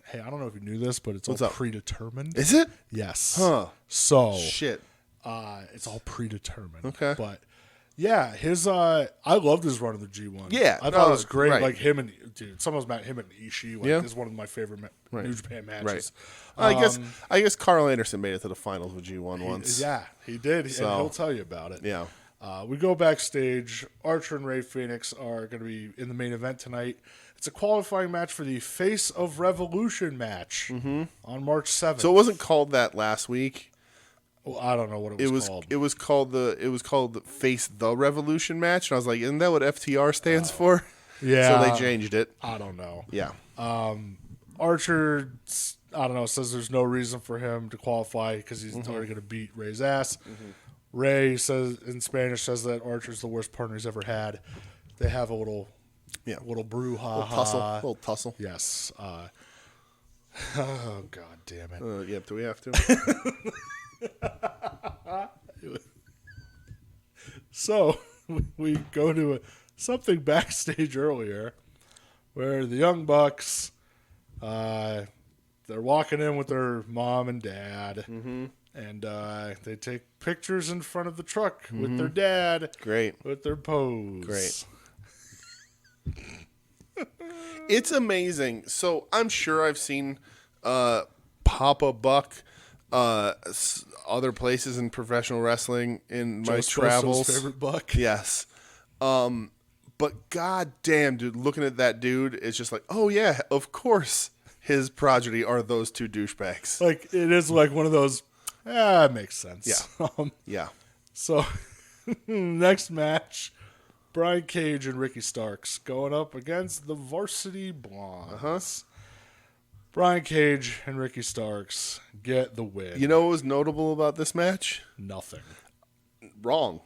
Hey, I don't know if you knew this, but it's all predetermined. Is it? Yes. Huh. So... Shit. It's all predetermined. Okay. But... Yeah, I loved his run of the G1. Yeah. I thought it was great. Right. Like him and, dude, him and Ishii is one of my favorite New Japan matches. Right. I guess Carl Anderson made it to the finals with G1 once. Yeah, he did. So, and he'll tell you about it. Yeah. We go backstage. Archer and Rey Fenix are going to be in the main event tonight. It's a qualifying match for the Face of Revolution match on March 7th. So it wasn't called that last week. Well, I don't know what it was called. It was called the Face the Revolution match, and I was like, isn't that what FTR stands for? Yeah. So they changed it. I don't know. Yeah. Archer, I don't know, says there's no reason for him to qualify because he's already going to beat Rey's ass. Rey says in Spanish that Archer's the worst partner he's ever had. They have a little brouhaha. Little tussle. Yes. Oh, God damn it. Yeah, do we have to? So we go to something backstage earlier where the Young Bucks, they're walking in with their mom and dad, and they take pictures in front of the truck with their dad. Great. With their pose. Great. It's amazing. So I'm sure I've seen Poppa Buck other places in professional wrestling in my travels. Favorite Buck. Yes. But god damn, dude, looking at that dude, it's just like, oh yeah, of course his progeny are those two douchebags. Like, it is like one of those, it makes sense. Yeah. Yeah. So, next match, Brian Cage and Ricky Starks going up against the Varsity Blondes. Brian Cage and Ricky Starks get the win. You know what was notable about this match? Nothing. Wrong.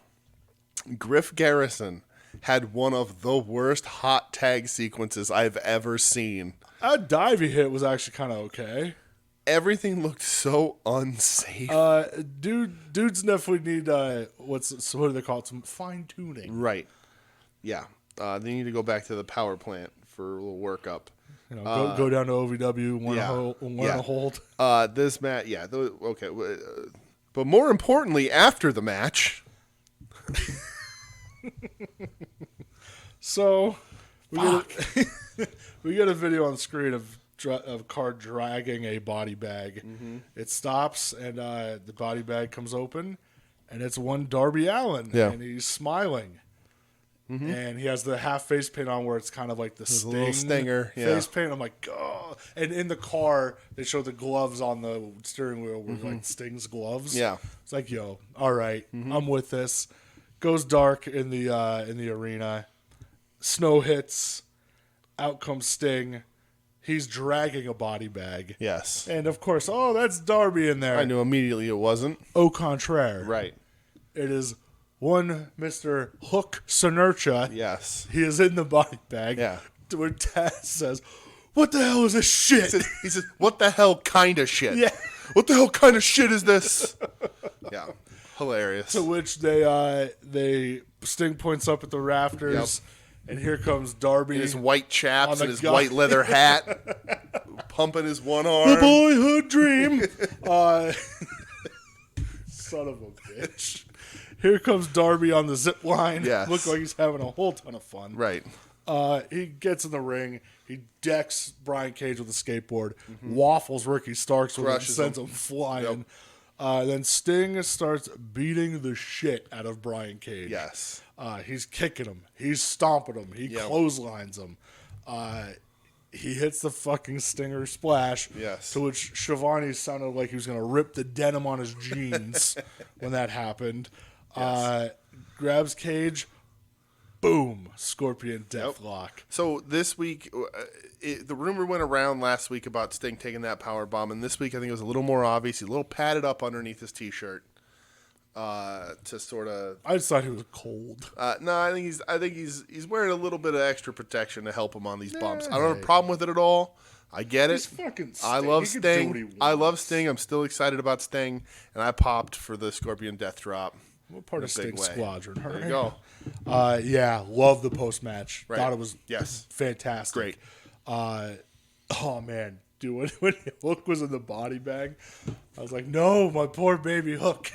Griff Garrison had one of the worst hot tag sequences I've ever seen. A dive he hit was actually kind of okay. Everything looked so unsafe. Dudes definitely need what do they call it? Some fine tuning. Right. Yeah. They need to go back to the power plant for a little workup. You know, go down to OVW, want to hold. This match, okay. But more importantly, after the match. So, we get a video on screen of a car dragging a body bag. It stops, and the body bag comes open, and it's one Darby Allin, and he's smiling. And he has the half face paint on where it's kind of like the little stinger face paint. I'm like, oh. And in the car, they show the gloves on the steering wheel were like Sting's gloves. Yeah. It's like, yo, all right, I'm with this. Goes dark in the arena. Snow hits. Out comes Sting. He's dragging a body bag. Yes. And of course, that's Darby in there. I knew immediately it wasn't. Au contraire. Right. It is one Mr. Hook Sonercha. Yes. He is in the body bag. Yeah. Where Taz says, what the hell is this shit? He says, what the hell kind of shit? Yeah. What the hell kind of shit is this? Yeah. Hilarious. To which they Sting points up at the rafters, and here comes Darby. In his white chaps and his white leather hat, pumping his one arm. The boyhood dream. Son of a bitch. Here comes Darby on the zip line. Yes. Looks like he's having a whole ton of fun. Right. He gets in the ring. He decks Brian Cage with a skateboard, waffles Ricky Starks with it, and sends him flying. Then Sting starts beating the shit out of Brian Cage. Yes. He's kicking him. He's stomping him. He clotheslines him. He hits the fucking Stinger splash. Yes. To which Shivani sounded like he was going to rip the denim on his jeans when that happened. Yes. Grabs Cage. Boom. Scorpion Deathlock. So this week, the rumor went around last week about Sting taking that power bomb, and this week I think it was a little more obvious. He's a little padded up underneath his T-shirt. to sort of. I just thought he was cold. No, I think he's wearing a little bit of extra protection to help him on these bumps. I don't have a Hey. problem with it at all. I get it. He's fucking Sting. I love He can do what he Sting. I love wants. Sting. I'm still excited about Sting, and I popped for the Scorpion Death Drop. What part of in a big Sting way. Squadron? There you go. Yeah, love the post match. Right. Thought it was fantastic. Great. Oh man, dude, when Hook was in the body bag, I was like, no, my poor baby Hook.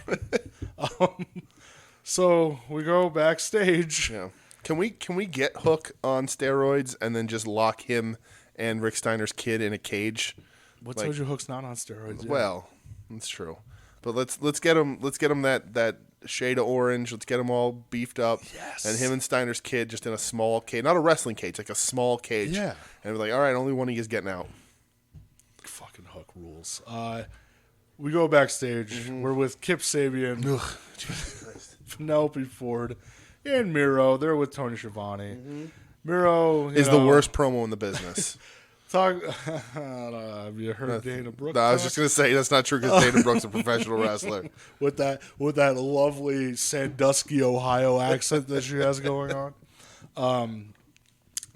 So we go backstage. Yeah. Can we get Hook on steroids and then just lock him and Rick Steiner's kid in a cage? What told you Hook's not on steroids yet? Well, that's true. But let's get him that shade of orange. Let's get him all beefed up. Yes. And him and Steiner's kid just in a small cage, not a wrestling cage, like a small cage. Yeah. And we're like, all right, only one of you is getting out. Fucking Hook rules. We go backstage. We're with Kip Sabian, Penelope Ford, and Miro. They're with Tony Schiavone. Miro Is the worst promo in the business. Talk. Have you heard Dana Brooke? No, I was just gonna say that's not true because Dana Brooke's a professional wrestler. with that lovely Sandusky, Ohio accent that she has going on.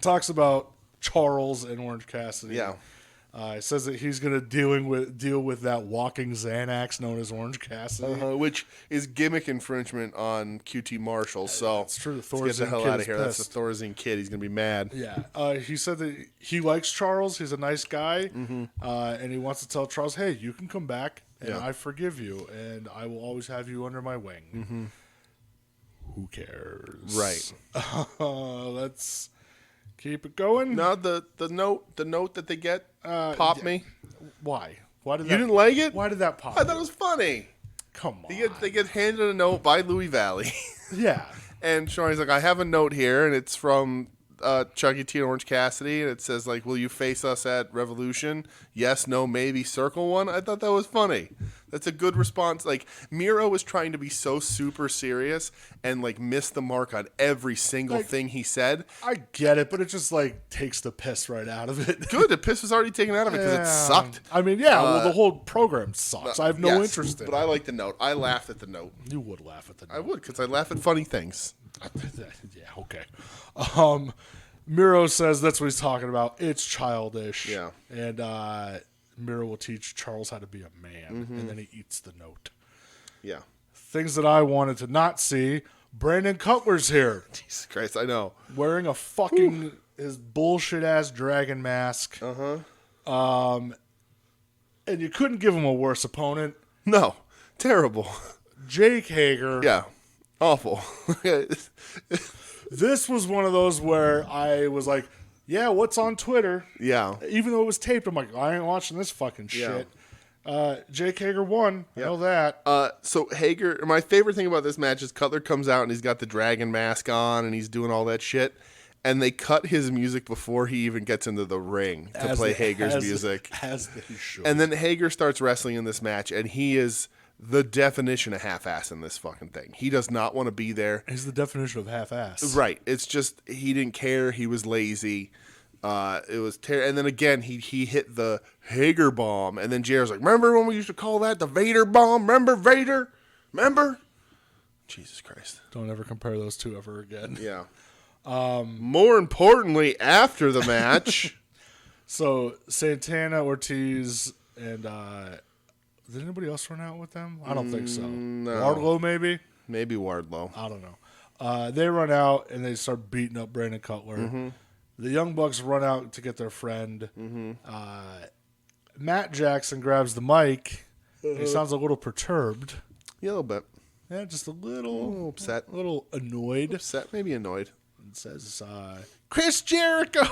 Talks about Charles and Orange Cassidy. Yeah. He says that he's going to deal with that walking Xanax known as Orange Cassidy. Which is gimmick infringement on QT Marshall. So It's true. let's get the hell out of here. That's the Thorazine kid. He's gonna be mad. Yeah. He said that he likes Charles. He's a nice guy, and he wants to tell Charles, "Hey, you can come back, and I forgive you, and I will always have you under my wing." Who cares? Right. Let's keep it going. No, the note that they get popped me. Why? Why did You didn't like it? Why did that pop? I thought it was funny. Come on. They get handed a note by Louis Valley, Yeah. and Shawnee's like, "I have a note here, and it's from Chucky T and Orange Cassidy, and it says like, will you face us at Revolution? Yes, no, maybe, circle one." I thought that was funny. That's a good response. Like, Miro was trying to be so super serious and like miss the mark on every single thing he said. I get it, but it just like takes the piss right out of it. Good, the piss was already taken out of it because it sucked. I mean, well, the whole program sucks. I have no interest in it. But I like the note. I laughed at the note. You would laugh at the I would, because I laugh at funny things. Yeah, okay. Miro says that's what he's talking about. It's childish. Yeah. And Miro will teach Charles how to be a man, and then he eats the note. Yeah. Things that I wanted to not see. Brandon Cutler's here. Jesus Christ, I know. Wearing a fucking his bullshit ass dragon mask. And you couldn't give him a worse opponent. No. Terrible. Jake Hager. Yeah. Awful. This was one of those where I was like, yeah, what's on Twitter? Yeah. Even though it was taped, I'm like, I ain't watching this fucking shit. Jake Hager won. I know that. So Hager, my favorite thing about this match is Cutler comes out and he's got the dragon mask on and he's doing all that shit. And they cut his music before he even gets into the ring to play Hager's music. As they should. And then Hager starts wrestling in this match, and he is the definition of half-ass in this fucking thing. He does not want to be there. He's the definition of half-ass. Right. It's just he didn't care. He was lazy. It was and then again he hit the Hager bomb, and then JR's like, remember when we used to call that the Vader bomb? Remember Vader? Remember? Jesus Christ. Don't ever compare those two ever again. Yeah. More importantly, after the match. So Santana, Ortiz, and did anybody else run out with them? I don't think so. No. Wardlow, maybe? Maybe Wardlow. I don't know. They run out and they start beating up Brandon Cutler. The Young Bucks run out to get their friend. Matt Jackson grabs the mic. He sounds a little perturbed. Yeah, a little bit. Yeah, just a little upset. A little annoyed. Upset, maybe annoyed. And says, Chris Jericho,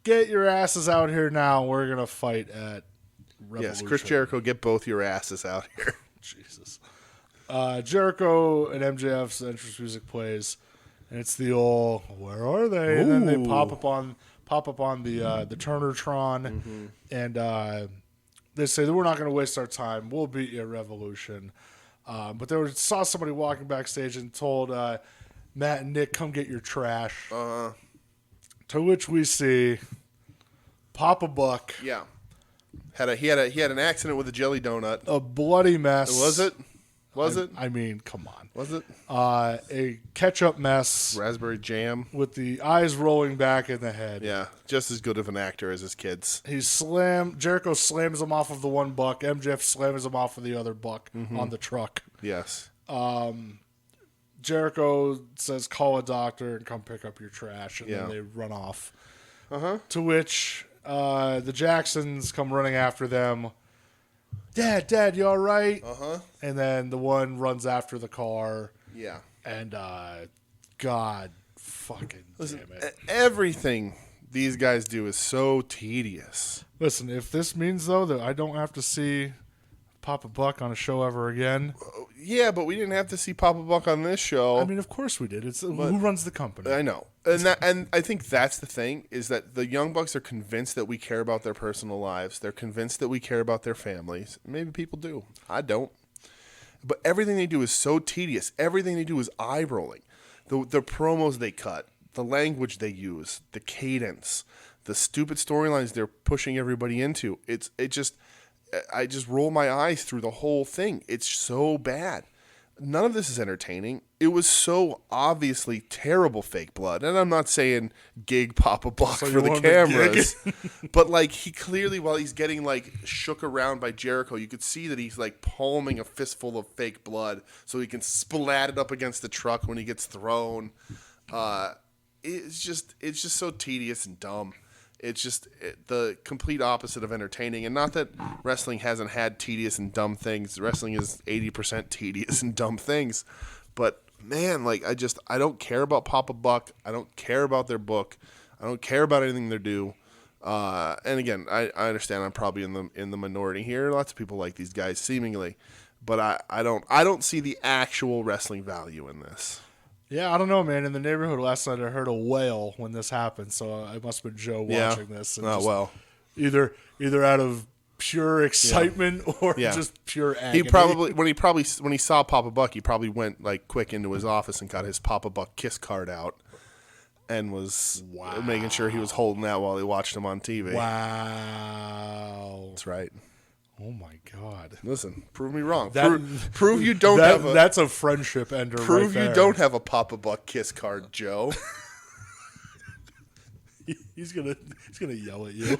get your asses out here now. We're going to fight at Revolution. Yes, Chris Jericho, get both your asses out here. Jesus. Jericho and MJF's entrance music plays, and it's the old "Where are they?" And then they pop up on the Turnertron, and they say that we're not going to waste our time. We'll beat you at Revolution. But they saw somebody walking backstage and told Matt and Nick, "Come get your trash." To which we see Poppa Buck. Yeah. He had an accident with a jelly donut. A bloody mess. Was it? Was it? I mean, come on. Was it? A ketchup mess Raspberry jam. with the eyes rolling back in the head. Yeah, just as good of an actor as his kids. Jericho slams him off of the one buck. MJF slams him off of the other buck on the truck. Yes. Jericho says, call a doctor and come pick up your trash. And then they run off. To which the Jacksons come running after them. Dad, you all right? And then the one runs after the car. Yeah. And God fucking damn it. Everything these guys do is so tedious. Listen, if this means, though, that I don't have to see Poppa Buck on a show ever again. Yeah, but we didn't have to see Poppa Buck on this show. I mean, of course we did. It's who runs the company. I know. And I think that's the thing, is that the Young Bucks are convinced that we care about their personal lives. They're convinced that we care about their families. Maybe people do. I don't. But everything they do is so tedious. Everything they do is eye-rolling. The promos they cut, the language they use, the cadence, the stupid storylines they're pushing everybody into. I just roll my eyes through the whole thing. It's so bad. None of this is entertaining. It was so obviously terrible fake blood. And I'm not saying gig Poppa Buck for the cameras. But like, he clearly, while he's getting like shook around by Jericho, you could see that he's like palming a fistful of fake blood so he can splat it up against the truck when he gets thrown. It's just so tedious and dumb. It's just the complete opposite of entertaining. And not that wrestling hasn't had tedious and dumb things. Wrestling is 80% tedious and dumb things. But, man, like, I don't care about Poppa Buck. I don't care about their book. I don't care about anything they do. And, again, I understand I'm probably in the minority here. Lots of people like these guys, seemingly. But I don't see the actual wrestling value in this. Yeah, I don't know, man. In the neighborhood last night, I heard a wail when this happened, so it must have been Joe watching this. And either out of pure excitement or just pure agony. When he saw Poppa Buck, he probably went like quick into his office and got his Poppa Buck kiss card out and was making sure he was holding that while he watched him on TV. Wow, that's right. Oh my God! Listen, prove me wrong. Prove you don't have a. That's a friendship ender. Prove right you there. don't have a Poppa Buck kiss card, Joe. He's gonna yell at you.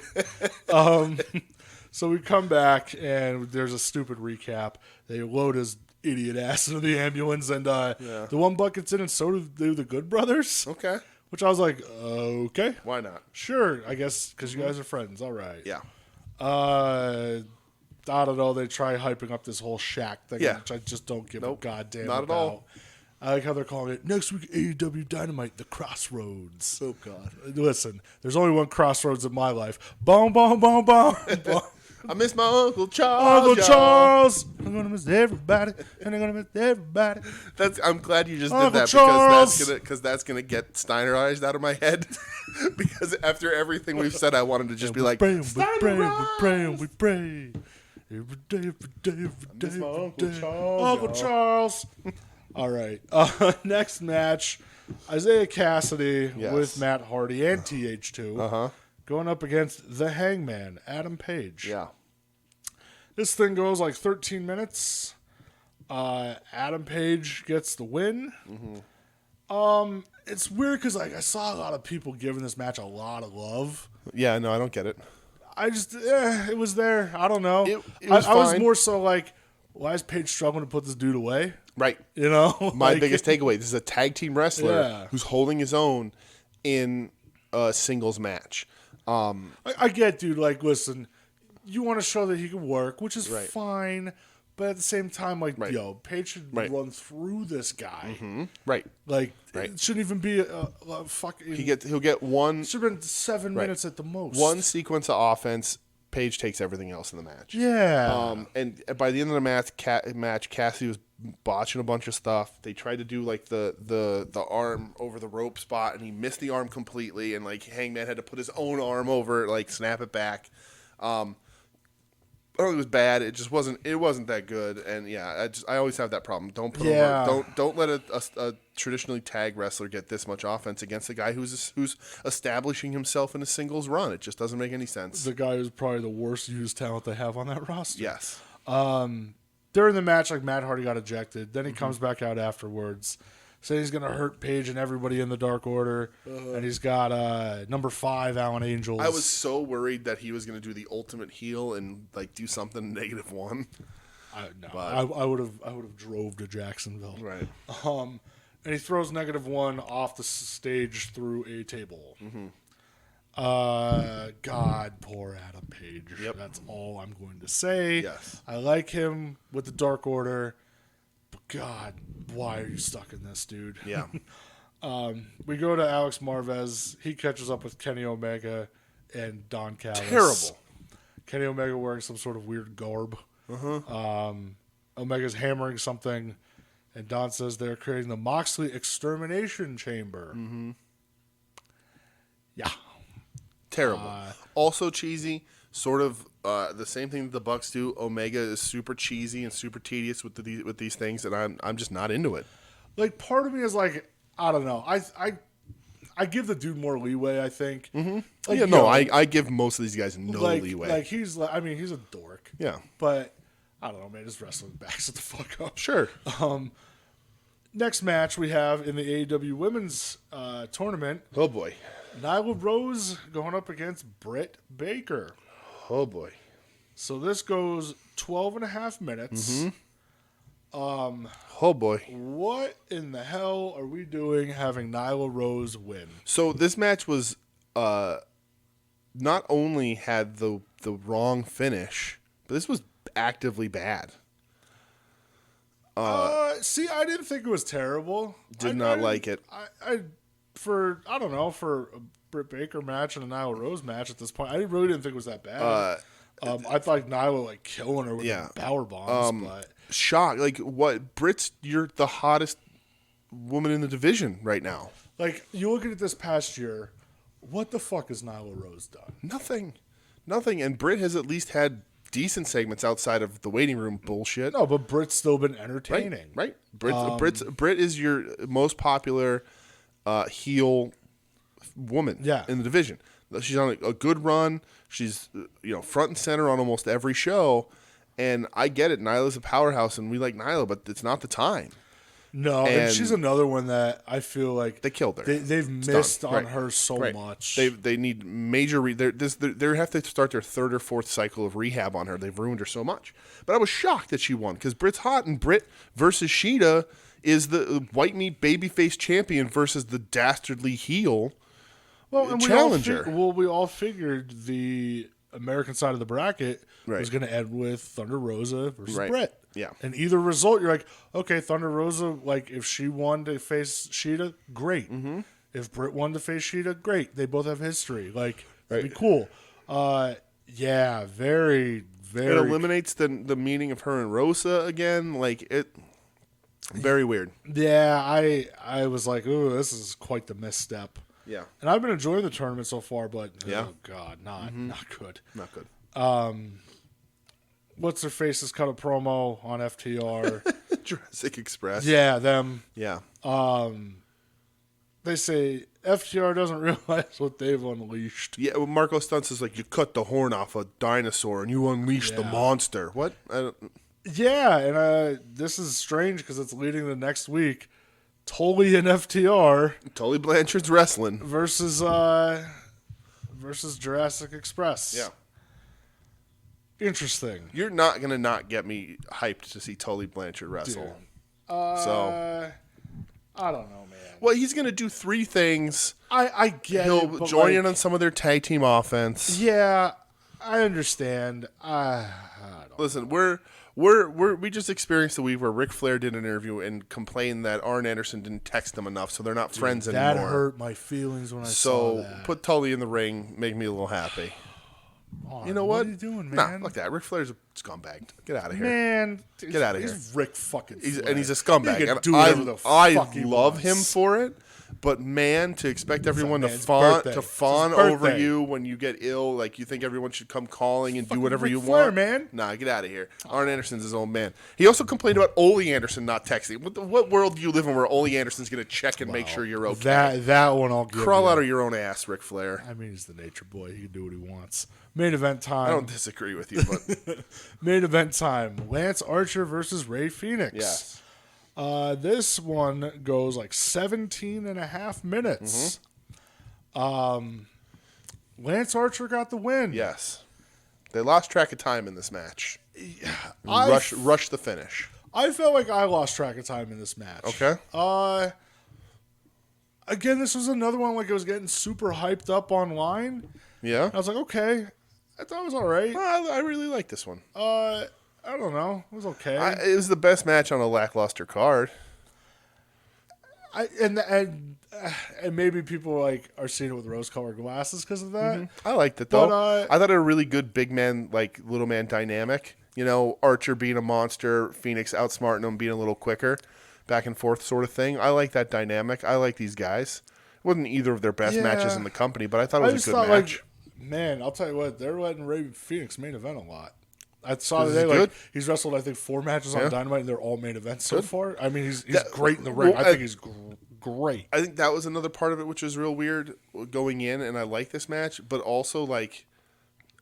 So we come back and there's a stupid recap. They load his idiot ass into the ambulance, and the one buck gets in, and so do the Good Brothers. Okay. Which I was like, okay, why not? Sure, I guess because you guys are friends. All right. Yeah. I don't know. They try hyping up this whole Shaq thing, which I just don't give a goddamn not about. At all. I like how they're calling it next week AEW Dynamite, the Crossroads. Oh, God. Listen, there's only one Crossroads in my life. Boom, boom, boom, boom. I miss my Uncle Charles. Uncle Charles. I'm going to miss everybody, and I'm going to miss everybody. I'm glad you just did Uncle that Charles. because that's gonna get Steinerized out of my head. Because after everything we've said, I wanted to just be like, we pray. Every day. Uncle Charles. All right. Next match, Isaiah Cassidy with Matt Hardy and TH2 going up against the Hangman, Adam Page. Yeah. This thing goes like 13 minutes. Adam Page gets the win. Mm-hmm. It's weird because like I saw a lot of people giving this match a lot of love. Yeah, no, I don't get it. I just, it was there. I don't know. I was more so like, why is Paige struggling to put this dude away? Right. You know? My biggest takeaway, this is a tag team wrestler who's holding his own in a singles match. I get, dude, like, listen, you want to show that he can work, which is fine. But at the same time, like, yo, Paige should run through this guy. Mm-hmm. Right. Like, it shouldn't even be a fucking... He'll get one... It should have been 7 minutes at the most. One sequence of offense, Paige takes everything else in the match. Yeah. And by the end of the match, Cassidy was botching a bunch of stuff. They tried to do, like, the arm over the rope spot, and he missed the arm completely, and, like, Hangman had to put his own arm over it, like, snap it back. I don't think it was bad. It just wasn't. It wasn't that good. And yeah, I always have that problem. Don't put Yeah. over. Don't let a traditionally tag wrestler get this much offense against a guy who's establishing himself in a singles run. It just doesn't make any sense. The guy who's probably the worst used talent they have on that roster. Yes. During the match, like Matt Hardy got ejected. Then he comes back out afterwards, saying he's going to hurt Paige and everybody in the Dark Order. And he's got number 5, Alan Angels. I was so worried that he was going to do the ultimate heel and like do something -1. I would have drove to Jacksonville. Right. And he throws -1 off the stage through a table. God, poor Adam Page. Yep. That's all I'm going to say. Yes. I like him with the Dark Order, but God, why are you stuck in this, dude? Yeah. We go to Alex Marvez. He catches up with Kenny Omega and Don Callis. Terrible. Kenny Omega wearing some sort of weird garb. Omega's hammering something, and Don says they're creating the Moxley Extermination Chamber. Yeah. Terrible. Also cheesy. Sort of the same thing that the Bucks do. Omega is super cheesy and super tedious with these things, and I'm just not into it. Like, part of me is like, I don't know. I give the dude more leeway, I think. Like, Yeah, no, I give most of these guys no leeway. Like, he's a dork. Yeah. But, I don't know, man. His wrestling backs it the fuck up. Sure. Next match we have in the AEW Women's Tournament. Oh, boy. Nyla Rose going up against Britt Baker. Oh, boy. So this goes 12 and a half minutes. Oh, boy. What in the hell are we doing having Nyla Rose win? So this match was not only had the wrong finish, but this was actively bad. See, I didn't think it was terrible. Did not like it. For a Britt Baker match and a Nyla Rose match at this point, I really didn't think it was that bad. I thought Nyla like killing her with the power bombs, but Shock. Like, what? Britt's, you're the hottest woman in the division right now. like you look at it this past year, what the fuck has Nyla Rose done? Nothing. And Britt has at least had decent segments outside of the waiting room bullshit. No, but Britt's still been entertaining. Right. Britt is your most popular heel woman in the division. She's on a good run. She's front and center on almost every show. And I get it. Nyla's a powerhouse, and we like Nyla, but it's not the time. No, and she's another one that I feel like they killed her. They've missed on her so much. They need major. They have to start their 3rd or 4th cycle of rehab on her. They've ruined her so much. But I was shocked that she won because Britt's hot, and Britt versus Sheeta is the white meat babyface champion versus the dastardly heel challenger. We all figured the American side of the bracket was going to end with Thunder Rosa versus Britt. Yeah. And either result, you're like, okay, Thunder Rosa, like, if she won to face Sheeta, great. If Britt won to face Sheeta, great. They both have history. Like, that'd be cool. Yeah, very, very. It eliminates the meaning of her and Rosa again. Like, it. Very weird. Yeah, I was like, ooh, this is quite the misstep. Yeah. And I've been enjoying the tournament so far, but oh god, not good. Not good. What's their faces cut a promo on FTR. Jurassic Express. Yeah, them. Yeah. They say FTR doesn't realize what they've unleashed. Yeah, well, Marco Stuntz is like, you cut the horn off a dinosaur and you unleash the monster. What? Yeah, and this is strange because it's leading the next week. Tully and FTR. Tully Blanchard's wrestling. Versus Jurassic Express. Yeah. Interesting. You're not going to not get me hyped to see Tully Blanchard wrestle. I don't know, man. Well, he's going to do 3 things. I get He'll it. He'll join in on some of their tag team offense. Yeah, I understand. I don't Listen, we just experienced a week where Ric Flair did an interview and complained that Arn Anderson didn't text them enough, so they're not friends anymore. That hurt my feelings when I saw that. So put Tully in the ring, make me a little happy. Arn, You know what? What are you doing, man? Nah, fuck that. Ric Flair's a scumbag. Get out of here. Man, Get out of here. He's Rick fucking Flair. And he's a scumbag. He can And do whatever the I fuck he love wants. him for it, But man, to expect everyone man's to birthday. fawn It's his over birthday. you when you get ill, like you think everyone should come calling and do Fucking whatever Ric you Flair, want. man. Nah, get out of here. Arn Anderson's his own man. He also complained about Ole Anderson not texting. What world do you live in where Ole Anderson's going to check and make sure you're okay? That one I'll give Crawl you. out of your own ass, Ric Flair. I mean, he's the nature boy. He can do what he wants. Main event time. I don't disagree with you, but Main event time. Lance Archer versus Ray Phoenix. yes. This one goes like 17 and a half minutes. Lance Archer got the win. Yes. They lost track of time in this match. I Rush the finish. I felt like I lost track of time in this match. Okay. Again, this was another one like it was getting super hyped up online. Yeah. I was like, okay. I thought it was all right. I really like this one. I don't know. It was okay. It was the best match on a lackluster card. And maybe people like are seeing it with rose-colored glasses because of that. I liked it though. But, I thought it a really good big man, like little man dynamic. You know, Archer being a monster, Phoenix outsmarting him, being a little quicker, back and forth sort of thing. I like that dynamic. I like these guys. It wasn't either of their best matches in the company, but I thought it was a good match. Man, I'll tell you what, they're letting Ray Phoenix main event a lot. I saw Is today, he good? he's wrestled, I think, 4 matches on Dynamite, and they're all main events so Good. far. I mean, he's great in the ring. well, I think he's great. I think that was another part of it, which was real weird going in, and I like this match, but also like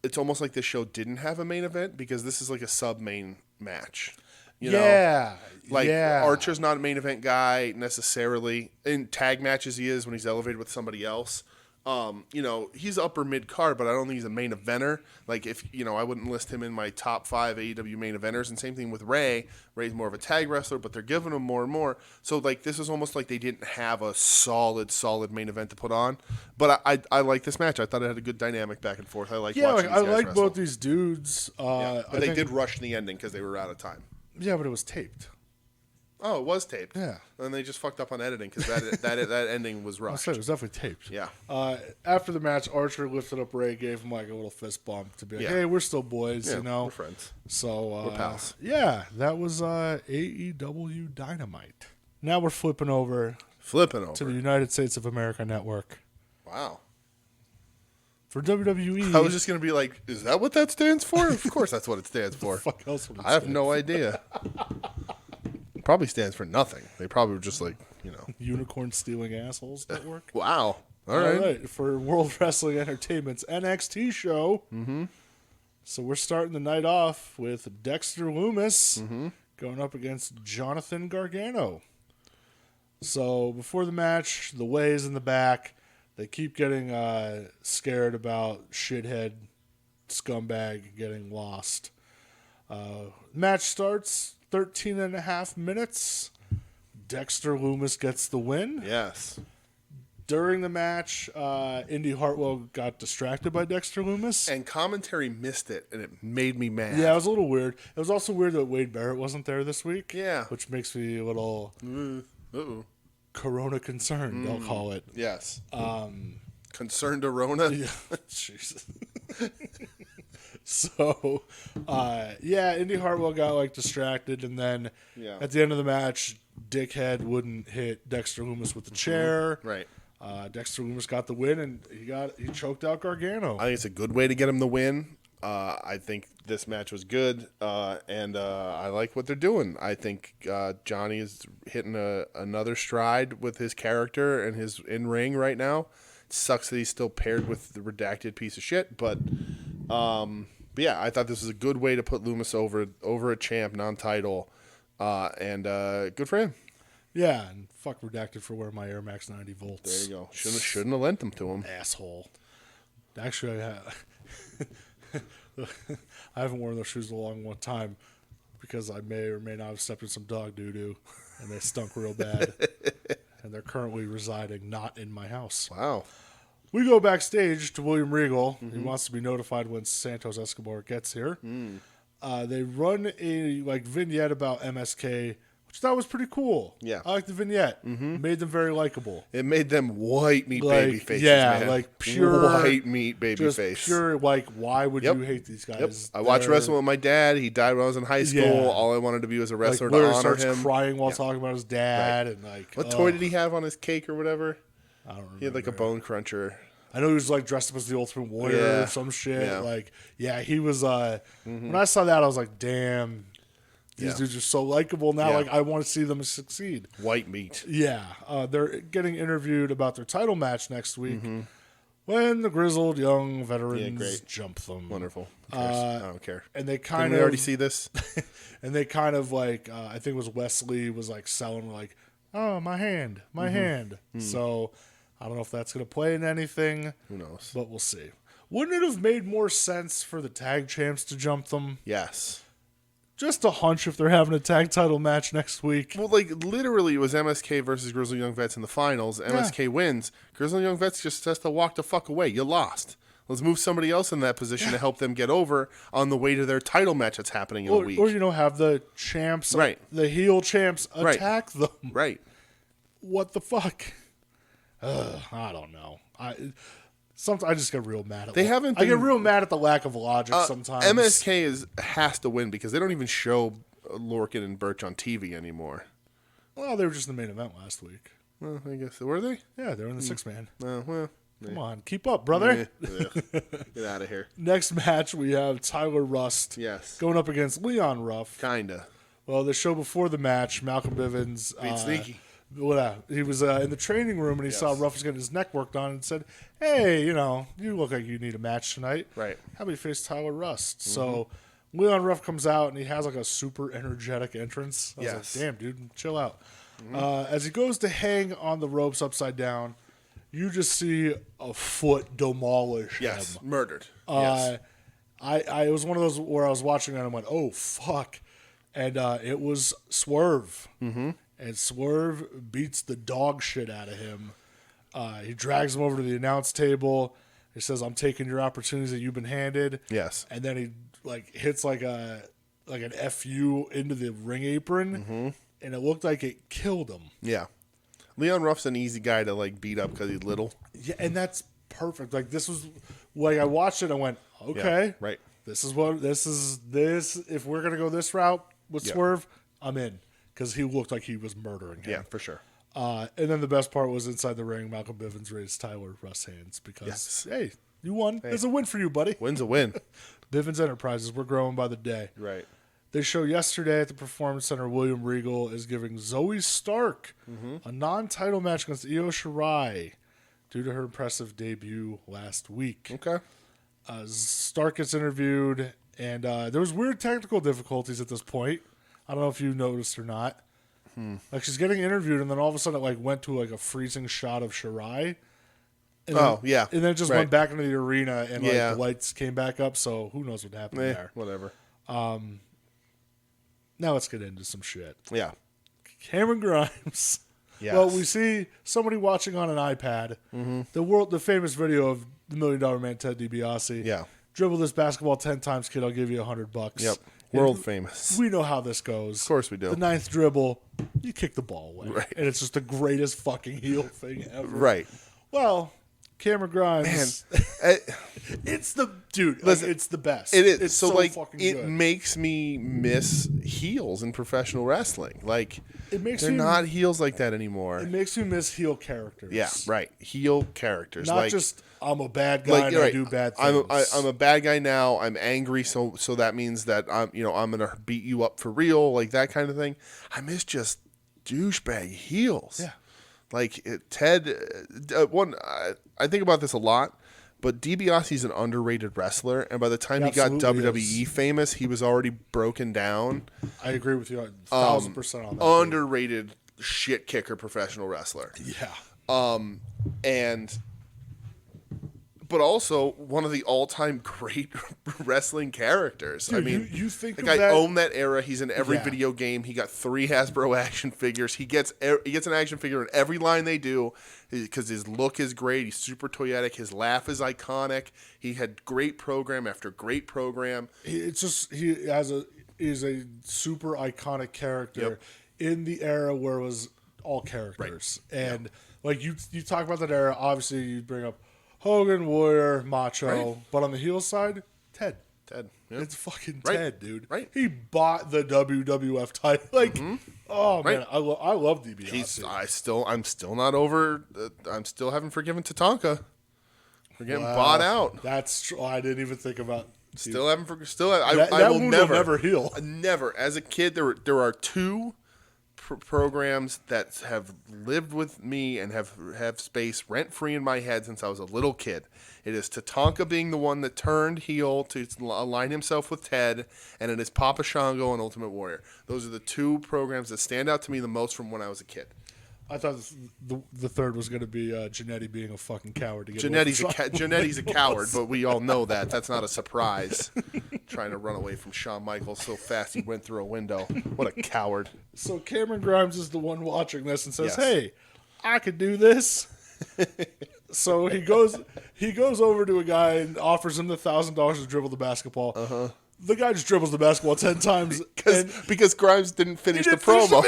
it's almost like this show didn't have a main event because this is like a sub-main match. You know? Like Archer's not a main event guy necessarily. In tag matches he is when he's elevated with somebody else. You know, he's upper mid card, but I don't think he's a main eventer. Like if I wouldn't list him in my top 5 AEW main eventers. And same thing with Ray. Ray's more of a tag wrestler, but they're giving him more and more. So like this is almost like they didn't have a solid main event to put on. But I like this match. I thought it had a good dynamic back and forth. I like watching these I guys like wrestle. both these dudes. But they did rush the ending because they were out of time. Yeah, but it was taped. Oh, it was taped. Yeah. And they just fucked up on editing because that ending was I rushed. said it was definitely taped. Yeah. After the match, Archer lifted up Ray, gave him like a little fist bump to be like, hey, we're still boys, Yeah, you know. we're friends. So We're pals. Yeah, that was AEW Dynamite. Now we're flipping over to the United States of America Network. Wow. For WWE. I was just going to be like, is that what that stands for? Of course that's what it stands for. Fuck else would it I have stand no idea. Probably stands for nothing. They probably were just like, Unicorn Stealing Assholes Network. Wow. All right. For World Wrestling Entertainment's NXT show. Mm-hmm. So we're starting the night off with Dexter Lumis going up against Jonathan Gargano. So before the match, the Way's in the back. They keep getting scared about shithead scumbag getting lost. Match starts 13 and a half minutes. Dexter Lumis gets the win. Yes. During the match, Indy Hartwell got distracted by Dexter Lumis. And commentary missed it, and it made me mad. Yeah, it was a little weird. It was also weird that Wade Barrett wasn't there this week. Yeah. Which makes me a little Corona concerned, I'll call it. Yes. Concerned to Rona? Yeah. Jesus. So, Indy Hartwell got distracted, and then at the end of the match, Dickhead wouldn't hit Dexter Lumis with the chair. Right. Dexter Lumis got the win, and he choked out Gargano. I think it's a good way to get him the win. I think this match was good, and I like what they're doing. I think Johnny is hitting another stride with his character and his in-ring right now. It sucks that he's still paired with the redacted piece of shit, but yeah, I thought this was a good way to put Lumis over a champ, non-title, and good for him. Yeah, and fuck Redacted for wearing my Air Max 90 volts. There you go. Shouldn't have lent them to him. Asshole. Actually, I haven't worn those shoes in a long time because I may or may not have stepped in some dog doo-doo, and they stunk real bad. And they're currently residing not in my house. Wow. We go backstage to William Regal. He wants to be notified when Santos Escobar gets here. They run a vignette about MSK which I thought was pretty cool. Yeah. I liked the vignette. Mm-hmm. Made them very likable. It made them white meat baby faces, yeah, man. like pure white meat baby just face. Pure, like, why would you hate these guys? Yep. I watched wrestling with my dad. He died when I was in high school. Yeah. All I wanted to be was a wrestler like, to honor starts him. Crying while talking about his dad, and like, What toy did he have on his cake or whatever? I don't remember. He had like a bone cruncher. I know he was like dressed up as the Ultimate Warrior or some shit. Yeah. Like, yeah, he was. When I saw that, I was like, damn, these dudes are so likable now. Yeah. Like, I want to see them succeed. White meat. Yeah, they're getting interviewed about their title match next week when the grizzled young veterans jump them. Wonderful. Who cares? I don't care. And they Didn't kind we of already see this? and they kind of like I think it was Wesley was like selling like, oh, my hand. So I don't know if that's going to play in anything. Who knows? But we'll see. Wouldn't it have made more sense for the tag champs to jump them? Yes. Just a hunch if they're having a tag title match next week. Well, like, literally, it was MSK versus Grizzled Young Vets in the finals. MSK wins. Grizzled Young Vets just has to walk the fuck away. You lost. Let's move somebody else in that position to help them get over on the way to their title match that's happening in a week. Or, have the champs, the heel champs, attack them. Right. What the fuck? I don't know. I just get real mad at I get real mad at the lack of logic sometimes. MSK has to win because they don't even show Lorcan and Birch on TV anymore. Well, they were just in the main event last week. Well, I guess. Were they? Yeah, they were in the six-man. Well. Come on, keep up, brother. Get out of here. Next match, we have Tyler Rust going up against Leon Ruff. Kinda. Well, the show before the match, Malcolm Bivens beat Sneaky. He was in the training room and he saw Ruff was getting his neck worked on and said, hey, you look like you need a match tonight. Right. How about you face Tyler Rust? So Leon Ruff comes out and he has like a super energetic entrance. I was like, damn, dude, chill out. As he goes to hang on the ropes upside down, you just see a foot demolish him. Murdered. I it was one of those where I was watching it and I went, oh, fuck. And it was Swerve. Mm-hmm. And Swerve beats the dog shit out of him. He drags him over to the announce table. He says, I'm taking your opportunities that you've been handed. Yes. And then he hits an FU into the ring apron. And it looked like it killed him. Yeah. Leon Ruff's an easy guy to beat up because he's little. Yeah, and that's perfect. This was I watched it and I went, okay. Yeah, right. This is if we're gonna go this route with Swerve, I'm in. Because he looked like he was murdering him. Yeah, for sure. And then the best part was inside the ring, Malcolm Bivens raised Tyler Rust's hands because, hey, you won. Hey. It's a win for you, buddy. Win's a win. Bivens Enterprises, we're growing by the day. Right. They show yesterday at the Performance Center, William Regal is giving Zoe Stark a non-title match against Io Shirai due to her impressive debut last week. Okay. Stark gets interviewed, and there was weird technical difficulties at this point. I don't know if you noticed or not. She's getting interviewed, and then all of a sudden it went to a freezing shot of Shirai. And and then it just went back into the arena, and the lights came back up. So who knows what happened there? Whatever. Now let's get into some shit. Yeah. Cameron Grimes. Yes. Well, we see somebody watching on an iPad the famous video of the $1 Million Man Ted DiBiase. Yeah. Dribble this basketball 10 times, kid. I'll give you $100. Yep. World famous. We know how this goes. Of course we do. The ninth dribble, you kick the ball away. Right. And it's just the greatest fucking heel thing ever. Right. Well, Cameron Grimes. Man. It's the dude. Listen, it's the best. It is. It's so fucking it good. makes me miss heels in professional wrestling. They're not heels like that anymore. It makes me miss heel characters. Yeah, right. Heel characters. Not just I'm a bad guy and I do bad things. I'm a bad guy now. I'm angry, so that means that I'm gonna beat you up for real, like that kind of thing. I miss just douchebag heels. Yeah. Ted. I think about this a lot, but DiBiase's an underrated wrestler, and by the time he got WWE famous, he was already broken down. I agree with you 1,000% on that. Underrated shit kicker professional wrestler. Yeah. But also one of the all-time great wrestling characters. Dude, I mean, you think I own that era. He's in every video game. He got 3 Hasbro action figures. He gets an action figure in every line they do because his look is great. He's super toyetic. His laugh is iconic. He had great program after great program. It's just he's a super iconic character. Yep. in the era where it was all characters. And like you talk about that era, obviously you bring up Hogan, Warrior, Macho, but on the heel side, Ted. Ted. Yep. It's fucking Ted, dude. Right. He bought the WWF title. Like, oh man, I love DiBiase. I'm still not over. I'm still haven't forgiven Tatanka. We're getting bought out. That's true. I didn't even think about. Still haven't. I will wound never heal. Never. As a kid, there are two programs that have lived with me and have space rent free in my head since I was a little kid. It is Tatanka being the one that turned heel to align himself with Ted, and it is Papa Shango and Ultimate Warrior. Those are the two programs that stand out to me the most from when I was a kid. I thought the third was going to be Jannetty being a fucking coward. To get Jannetty's a coward, but we all know that. That's not a surprise. Trying to run away from Shawn Michaels so fast he went through a window. What a coward. So Cameron Grimes is the one watching this and says, Yes. hey, I could do this. So he goes over to a guy and offers him the $1,000 to dribble the basketball. Uh-huh. The guy just dribbles the basketball 10 times. Because Grimes didn't finish the promo.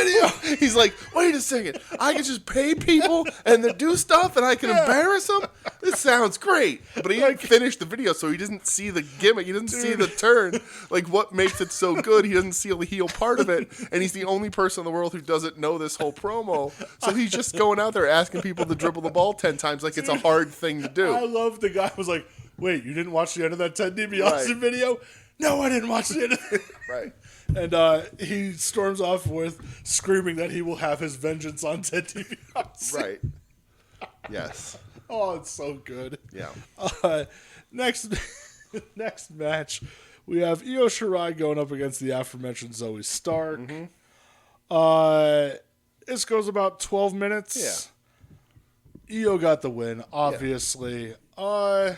He's like, wait a second. I can just pay people and then do stuff and I can embarrass them? This sounds great. But he didn't finish the video, so he doesn't see the gimmick. He doesn't see the turn. Like, what makes it so good? He doesn't see the heel part of it. And he's the only person in the world who doesn't know this whole promo. So he's just going out there asking people to dribble the ball 10 times like it's a hard thing to do. I love the guy was like, wait, you didn't watch the end of that Ted DiBiase video? No, I didn't watch the end of it. Right. And he storms off with screaming that he will have his vengeance on Ted DiBiase. Right. Yes. Oh, it's so good. Yeah. Next match, we have Io Shirai going up against the aforementioned Zoe Stark. Mm-hmm. This goes about 12 minutes. Yeah. Io got the win, obviously. Yeah.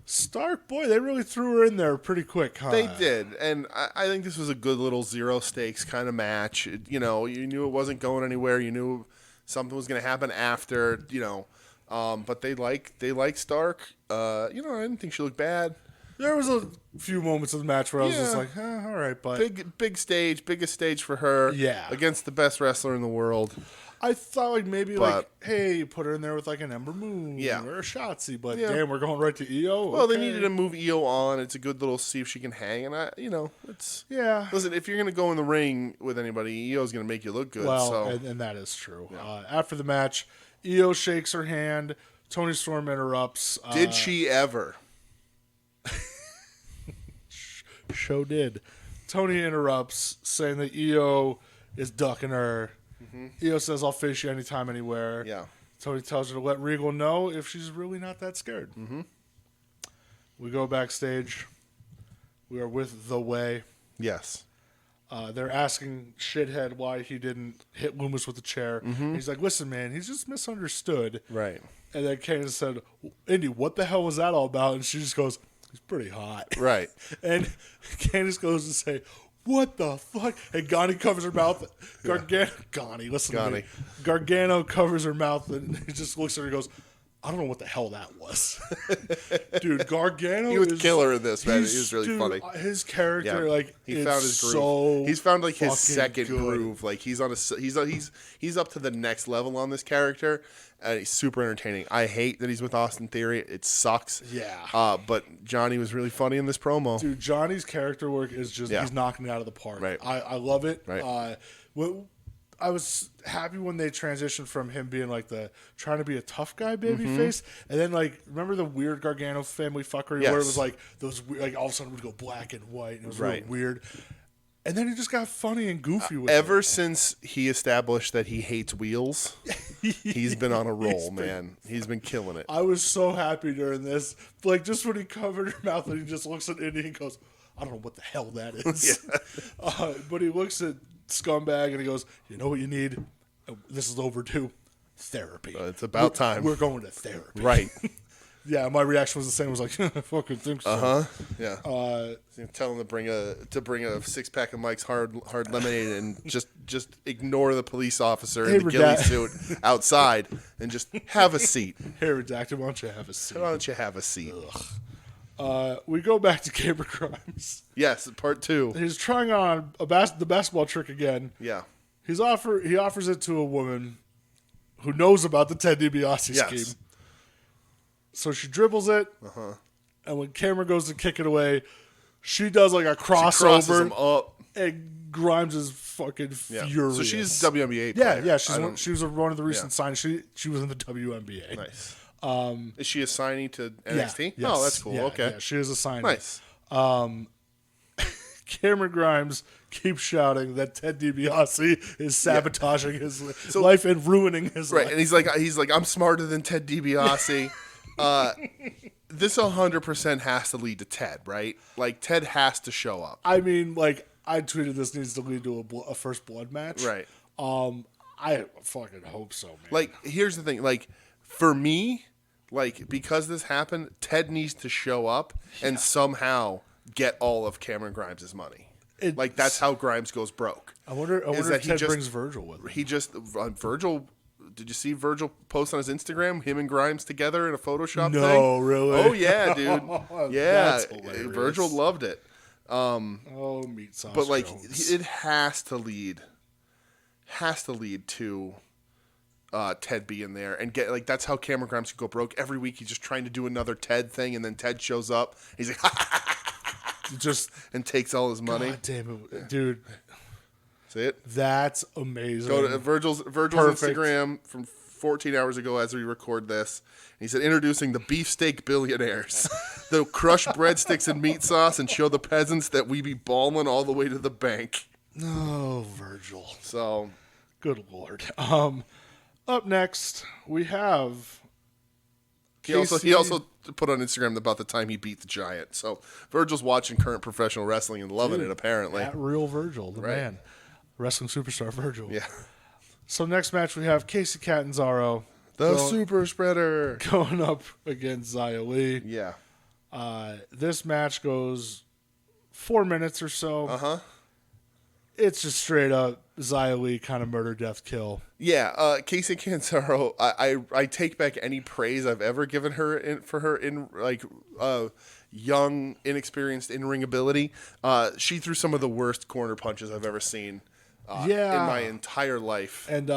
Stark, boy, they really threw her in there pretty quick, huh? They did, and I think this was a good little zero stakes kind of match. You knew it wasn't going anywhere. You knew something was going to happen after. But they like Stark. I didn't think she looked bad. There was a few moments of the match where I was just like, all right, but biggest stage for her. Yeah, against the best wrestler in the world. I thought hey, put her in there with like an Ember Moon or a Shotzi, but damn, we're going right to Io. Well, they needed to move Io on. It's a good little see if she can hang, and it's Listen, if you're gonna go in the ring with anybody, Io's gonna make you look good. Well, and that is true. Yeah. After the match, Io shakes her hand. Toni Storm interrupts. Did she ever? Show did. Tony interrupts, saying that Io is ducking her. Mm-hmm. Io says, I'll face you anytime, anywhere. Yeah. Tony tells her to let Regal know if she's really not that scared. Mm-hmm. We go backstage. We are with The Way. Yes. They're asking Shithead why he didn't hit Loomis with the chair. Mm-hmm. He's like, listen, man, he's just misunderstood. Right. And then Candace said, Indy, what the hell was that all about? And she just goes, he's pretty hot. Right. And Candace goes to say, what the fuck? And Gani covers her mouth. Gani, listen to me. Gargano covers her mouth and he just looks at her and goes, I don't know what the hell that was. Dude, Gargano he was killer in this, man. He was really funny. His character, he found his groove. So he's found his second good. groove. Like he's up to the next level on this character. And he's super entertaining. I hate that he's with Austin Theory. It sucks. Yeah. But Johnny was really funny in this promo. Dude, Johnny's character work is just he's knocking it out of the park. Right. I love it. Right. I was happy when they transitioned from him being like trying to be a tough guy babyface, and then remember the weird Gargano family fuckery where it was like those all of a sudden it would go black and white and it was really weird, and then he just got funny and goofy with it. Since he established that he hates wheels, he's been on a roll, man. He's been killing it. I was so happy during this, just when he covered her mouth and he just looks at Indy and goes, I don't know what the hell that is. But he looks at Scumbag and he goes, you know what you need? This is overdue. Therapy. It's about time. We're going to therapy. Right. Yeah, my reaction was the same. I was like, I fucking think so. Yeah. Tell him to bring a 6-pack of Mike's hard lemonade and just ignore the police officer in the ghillie suit outside and just have a seat. Hey, Redacted, why don't you have a seat? Why don't you have a seat? We go back to Cameron Grimes. Yes, part 2. He's trying on the basketball trick again. Yeah. He offers it to a woman who knows about the Ted DiBiase scheme. So she dribbles it, and when Cameron goes to kick it away, she does like a crossover. She crosses him up. And Grimes is fucking furious. So she's WNBA player. Yeah. She was one of the recent signings. She was in the WNBA. Nice. Is she a signee to NXT? Yes. Oh, that's cool. Okay. Yeah, she is a signee. Nice. Cameron Grimes keeps shouting that Ted DiBiase is sabotaging his life and ruining his life. Right, and he's like, I'm smarter than Ted DiBiase. This 100% has to lead to Ted, right? Like, Ted has to show up. I mean, like, I tweeted this needs to lead to a first blood match. Right. I fucking hope so, man. Like, here's the thing. Like, for me, like, because this happened, Ted needs to show up and somehow get all of Cameron Grimes' money. Like, that's how Grimes goes broke. I wonder if Ted brings Virgil with him. He just Virgil. Did you see Virgil post on his Instagram him and Grimes together in a Photoshop thing? No, really? Oh yeah, dude. Yeah, That's hilarious. Virgil loved it. Meat sauce. But like, Jones. it has to lead to Ted being there and get like that's how Cameron Grimes could go broke. Every week he's just trying to do another Ted thing, and then Ted shows up. He's like, just and takes all his money. God damn it, dude. See it? That's amazing. Go to Virgil's Instagram from 14 hours ago as we record this. He said, introducing the beefsteak billionaires. They'll crush breadsticks and meat sauce and show the peasants that we be balling all the way to the bank. Oh, Virgil. So, good Lord. Up next, we have he also put on Instagram about the time he beat the Giant. So, Virgil's watching current professional wrestling and loving it, apparently. That real Virgil, the man. Wrestling superstar Virgil. Yeah. So next match we have Casey Catanzaro. The super spreader. Going up against Xia Li. Yeah. This match goes 4 minutes or so. Uh-huh. It's just straight up Xia Li kind of murder, death, kill. Yeah. Casey Catanzaro, I take back any praise I've ever given her for her young, inexperienced in-ring ability. She threw some of the worst corner punches I've ever seen. In my entire life. And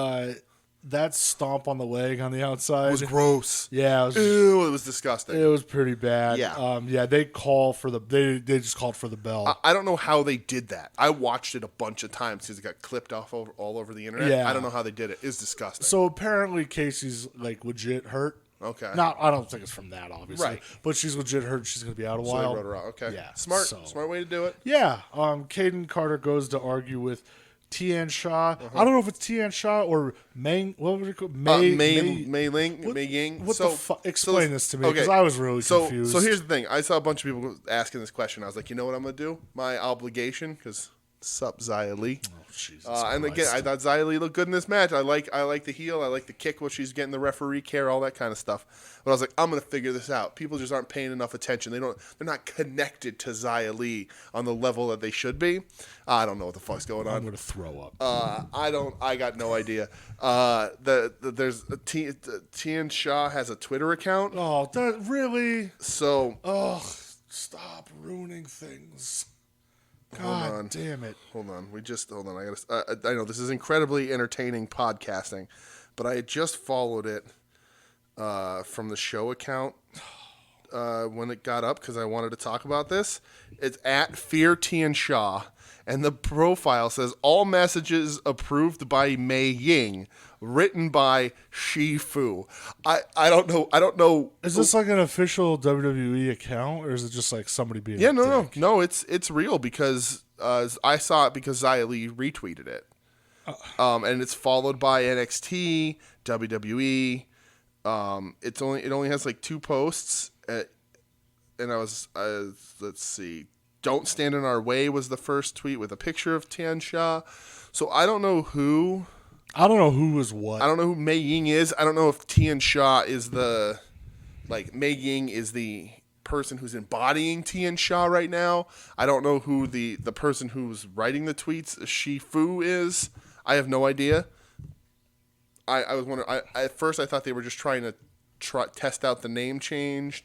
that stomp on the leg on the outside was gross. Yeah, it was disgusting. It was pretty bad. Yeah. They just called for the bell. I don't know how they did that. I watched it a bunch of times because it got clipped off all over the internet. Yeah. I don't know how they did it. It's disgusting. So apparently Casey's like legit hurt. Okay. I don't think it's from that, obviously. Right. But she's legit hurt. She's going to be out a while. So they wrote her out. Okay. Yeah. Smart way to do it. Yeah. Caden Carter goes to argue with Tian Shaw. I don't know if it's Tian Shaw or Mei. What would it call? Mei Ying. What the fuck? Explain this to me because I was really confused. So here's the thing. I saw a bunch of people asking this question. I was like, you know what I'm gonna do? My obligation, because sup Xia Li. Oh, Jesus and again, I thought Xia Li looked good in this match. I like the heel. I like the kick where she's getting the referee care, all that kind of stuff. But I was like, I'm gonna figure this out. People just aren't paying enough attention. They're not connected to Xia Li on the level that they should be. I don't know what the fuck's going on. I'm gonna throw up. I got no idea. Tian Shaw has a Twitter account. Oh, that really? So. Stop ruining things. God damn it. Hold on. Hold on. I know this is incredibly entertaining podcasting, but I had just followed it from the show account when it got up because I wanted to talk about this. It's at Fear Tian Shaw, and the profile says all messages approved by Mei Ying, written by Shi Fu. I don't know. Is this like an official WWE account, or is it just like somebody being? Yeah, no. It's real because I saw it because Xia Li retweeted it, and it's followed by NXT, WWE. It only has like 2 posts, and let's see. Don't Stand in Our Way was the first tweet with a picture of Tian Shaw. So I don't know who is what. I don't know who Mei Ying is. I don't know if Tian Shaw is Mei Ying is the person who's embodying Tian Shaw right now. I don't know who the person who's writing the tweets, Shi Fu, is. I have no idea. I was wondering. At first, I thought they were just trying to test out the name change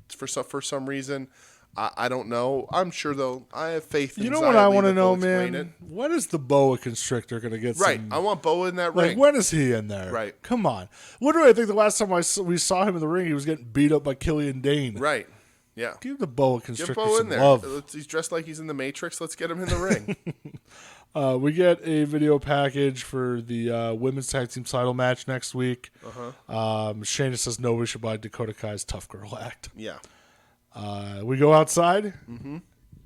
for some reason. I don't know. I'm sure though. I have faith in You know what I Xylee want to that they'll know, explain man? it. When is the boa constrictor going to get Right. some... I want Boa in that Like, ring. when is he in there? Right. Come on. Literally, I think the last time we saw him in the ring, he was getting beat up by Killian Dane. Right. Yeah. Give the boa constrictor Get Boa in some there. love. He's dressed like he's in the Matrix. Let's get him in the ring. We get a video package for the women's tag team title match next week. Shayna says nobody should buy Dakota Kai's tough girl act. Yeah. We go outside.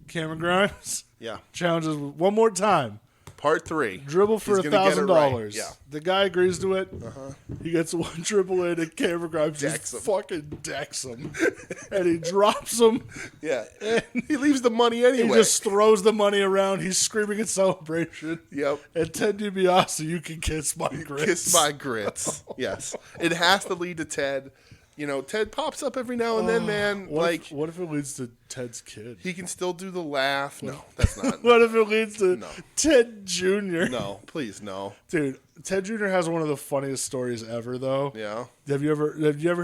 Cameron Grimes Yeah. challenges one more time. Part 3. Dribble for He's gonna get it $1,000. right. Yeah. The guy agrees to it. He gets one dribble in, and Cameron Grimes Decks just him. fucking decks him, and he drops him. Yeah. He leaves the money anyway. He just throws the money around. He's screaming in celebration. Yep. And Ted DiBiase, you can kiss my grits. Kiss my grits. Yes. It has to lead to Ted. You know, Ted pops up every now and then, man. What if it leads to Ted's kid? He can still do the laugh. No, that's not. What if it leads to Ted Jr.? No, please, no. Dude, Ted Jr. has one of the funniest stories ever, though. Yeah. Have you ever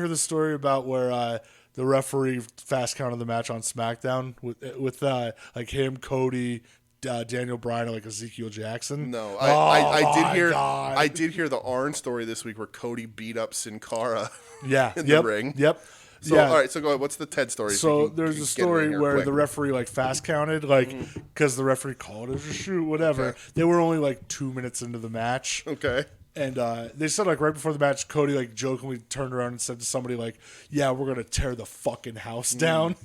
heard the story about where the referee fast counted the match on SmackDown with like him, Cody, Daniel Bryan, and like Ezekiel Jackson? No, I God. did hear the Arn story this week where Cody beat up Sin Cara. Yeah, in the ring. Yep. So all right, so go ahead. What's the Ted story? So there's a story where the referee like fast counted, like because the referee called it as a shoot, whatever. Okay. They were only like 2 minutes into the match. Okay. And they said like right before the match, Cody like jokingly turned around and said to somebody like, "Yeah, we're gonna tear the fucking house down."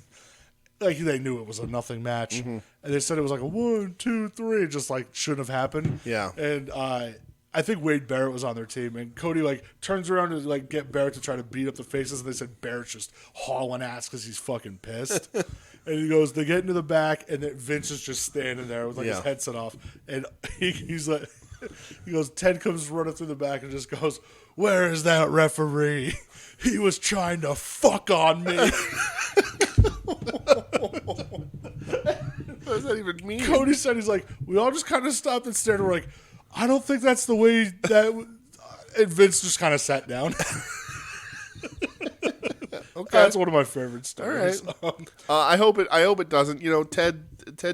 Like they knew it was a nothing match, and they said it was like a 1, 2, 3, just like shouldn't have happened. Yeah. And I think Wade Barrett was on their team, and Cody like turns around to like get Barrett to try to beat up the faces, and they said Barrett's just hauling ass because he's fucking pissed. And he goes, they get into the back, and then Vince is just standing there with like his headset off, and he's like, he goes, Ted comes running through the back and just goes, "Where is that referee? He was trying to fuck on me." What does that even mean? Cody said, he's like, we all just kind of stopped and stared, and we're like, I don't think that's the way that. And Vince just kind of sat down. Okay, that's one of my favorite stories. All right. I hope it doesn't. You know, Ted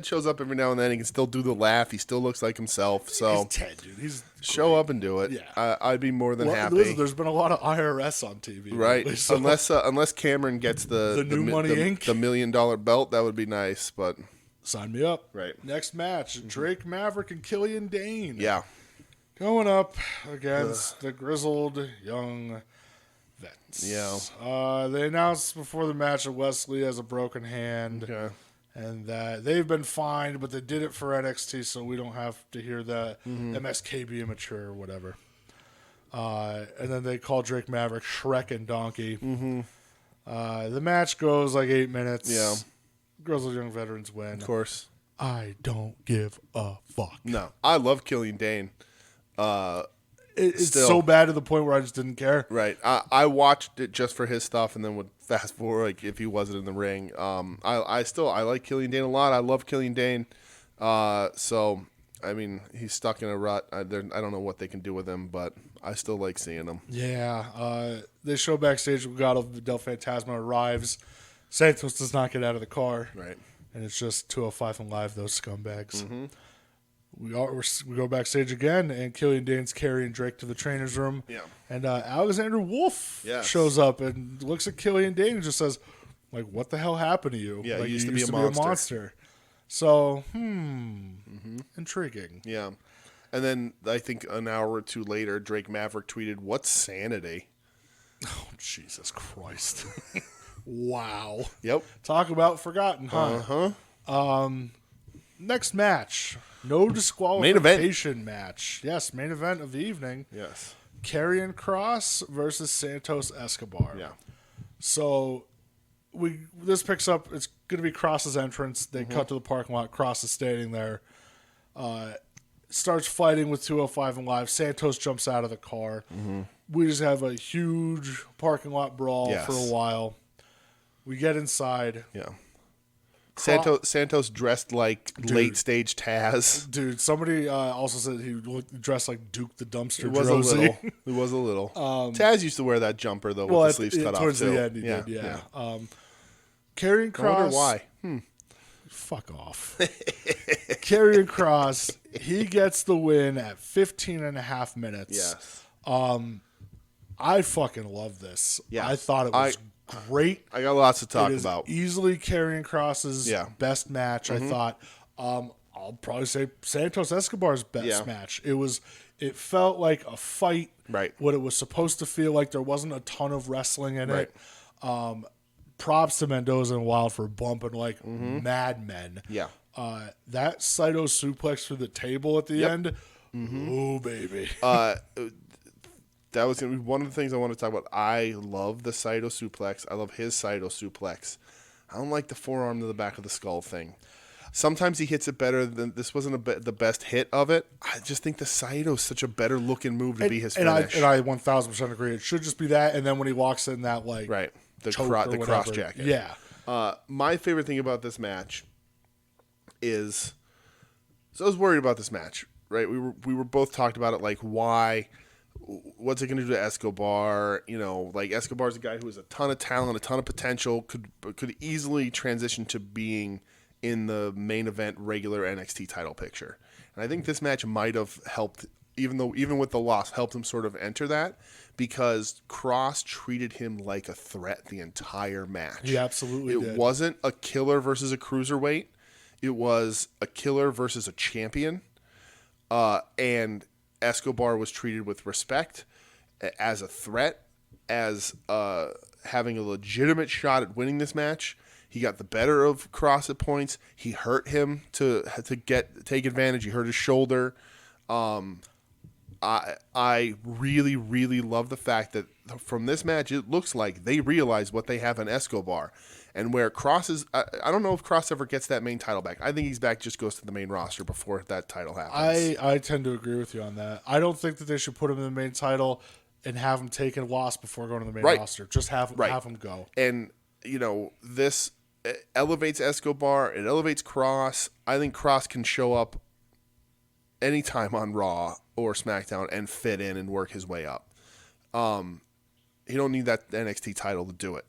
shows up every now and then. He can still do the laugh. He still looks like himself. So He's Ted, dude. He's show up and do it. Yeah. I'd be more than happy. Listen, there's been a lot of IRS on TV, right? Lately, so Unless Cameron gets the new Money Inc. the $1 million belt, that would be nice. But sign me up. Right. Next match: Drake Maverick and Killian Dane. yeah, Going up against the grizzled young vets. Yeah. They announced before the match that Wesley has a broken hand. Okay. And that they've been fined, but they did it for NXT, so we don't have to hear that MSK be immature or whatever. And then they call Drake Maverick Shrek and Donkey. The match goes like 8 minutes. Yeah. Grizzled Young Veterans win. of course. I don't give a fuck. No, I love Killian Dane. It's Still. so bad to the point where I just didn't care. Right. I watched it just for his stuff, and then would fast forward like if he wasn't in the ring. I like Killian Dane a lot. I love Killian Dane. So I mean, he's stuck in a rut. I don't know what they can do with him, but I still like seeing him. Yeah. They show backstage. Legado del Fantasma arrives. Santos does not get out of the car. Right. And it's just 205 and live, those scumbags. We go backstage again, and Killian Dane's carrying Drake to the trainer's room. Yeah. And Alexander Wolf Yes. shows up and looks at Killian Dane and just says, like, what the hell happened to you? Yeah, like, you used to be be a a monster. So, intriguing. Yeah. And then I think an hour or two later, Drake Maverick tweeted, "What's sanity?" Oh, Jesus Christ. Wow. Yep. Talk about forgotten, huh? Next match. No disqualification match. Yes, main event of the evening. Yes. Karrion Kross versus Santos Escobar. Yeah. So this picks up, it's going to be Kross's entrance. They cut to the parking lot. Kross is standing there. Starts fighting with 205 and live. Santos jumps out of the car. We just have a huge parking lot brawl Yes. for a while. We get inside. Yeah. Santos dressed like late stage Taz. Dude, somebody also said he looked dressed like Duke the Dumpster It was Droese. a little. It was a little. Taz used to wear that jumper though with the sleeves cut off towards too. the end he did. Yeah. Karrion I wonder Kross. why. Fuck off. Karrion Kross, he gets the win at 15 and a half minutes. Yes. I fucking love this. Yes. I thought it was great. I got lots to talk It is about. easily Karrion Kross's best match. I thought. I'll probably say Santos Escobar's best match. It felt like a fight. Right. What it was supposed to feel like. There wasn't a ton of wrestling in it. Props to Mendoza and Wild for bumping like madmen. Yeah. That Saito suplex through the table at the end. Oh, baby. That was going to be one of the things I want to talk about. I love the Saito suplex. I love his Saito suplex. I don't like the forearm to the back of the skull thing. Sometimes he hits it better than this wasn't the best hit of it. I just think the Saito is such a better looking move to be his finish. And I 1,000% agree. It should just be that, and then when he walks in that the choke cross jacket. Yeah. My favorite thing about this match is, so I was worried about this match. Right, we were both talked about it. Like, why? What's it going to do to Escobar? Like Escobar's a guy who has a ton of talent, a ton of potential, could easily transition to being in the main event regular NXT title picture. And I think this match might have helped, even with the loss, helped him sort of enter that, because Cross treated him like a threat the entire match. He absolutely did. It wasn't a killer versus a cruiserweight. It was a killer versus a champion. And Escobar was treated with respect, as a threat, as having a legitimate shot at winning this match. He got the better of Cross at points. He hurt him to take advantage. He hurt his shoulder. I really, really love the fact that from this match, it looks like they realize what they have in Escobar. And where Cross is, I don't know if Cross ever gets that main title back. I think he's back, just goes to the main roster before that title happens. I tend to agree with you on that. I don't think that they should put him in the main title and have him take a loss before going to the main roster. Just have him go. And, this elevates Escobar. It elevates Cross. I think Cross can show up anytime on Raw or SmackDown and fit in and work his way up. He don't need that NXT title to do it.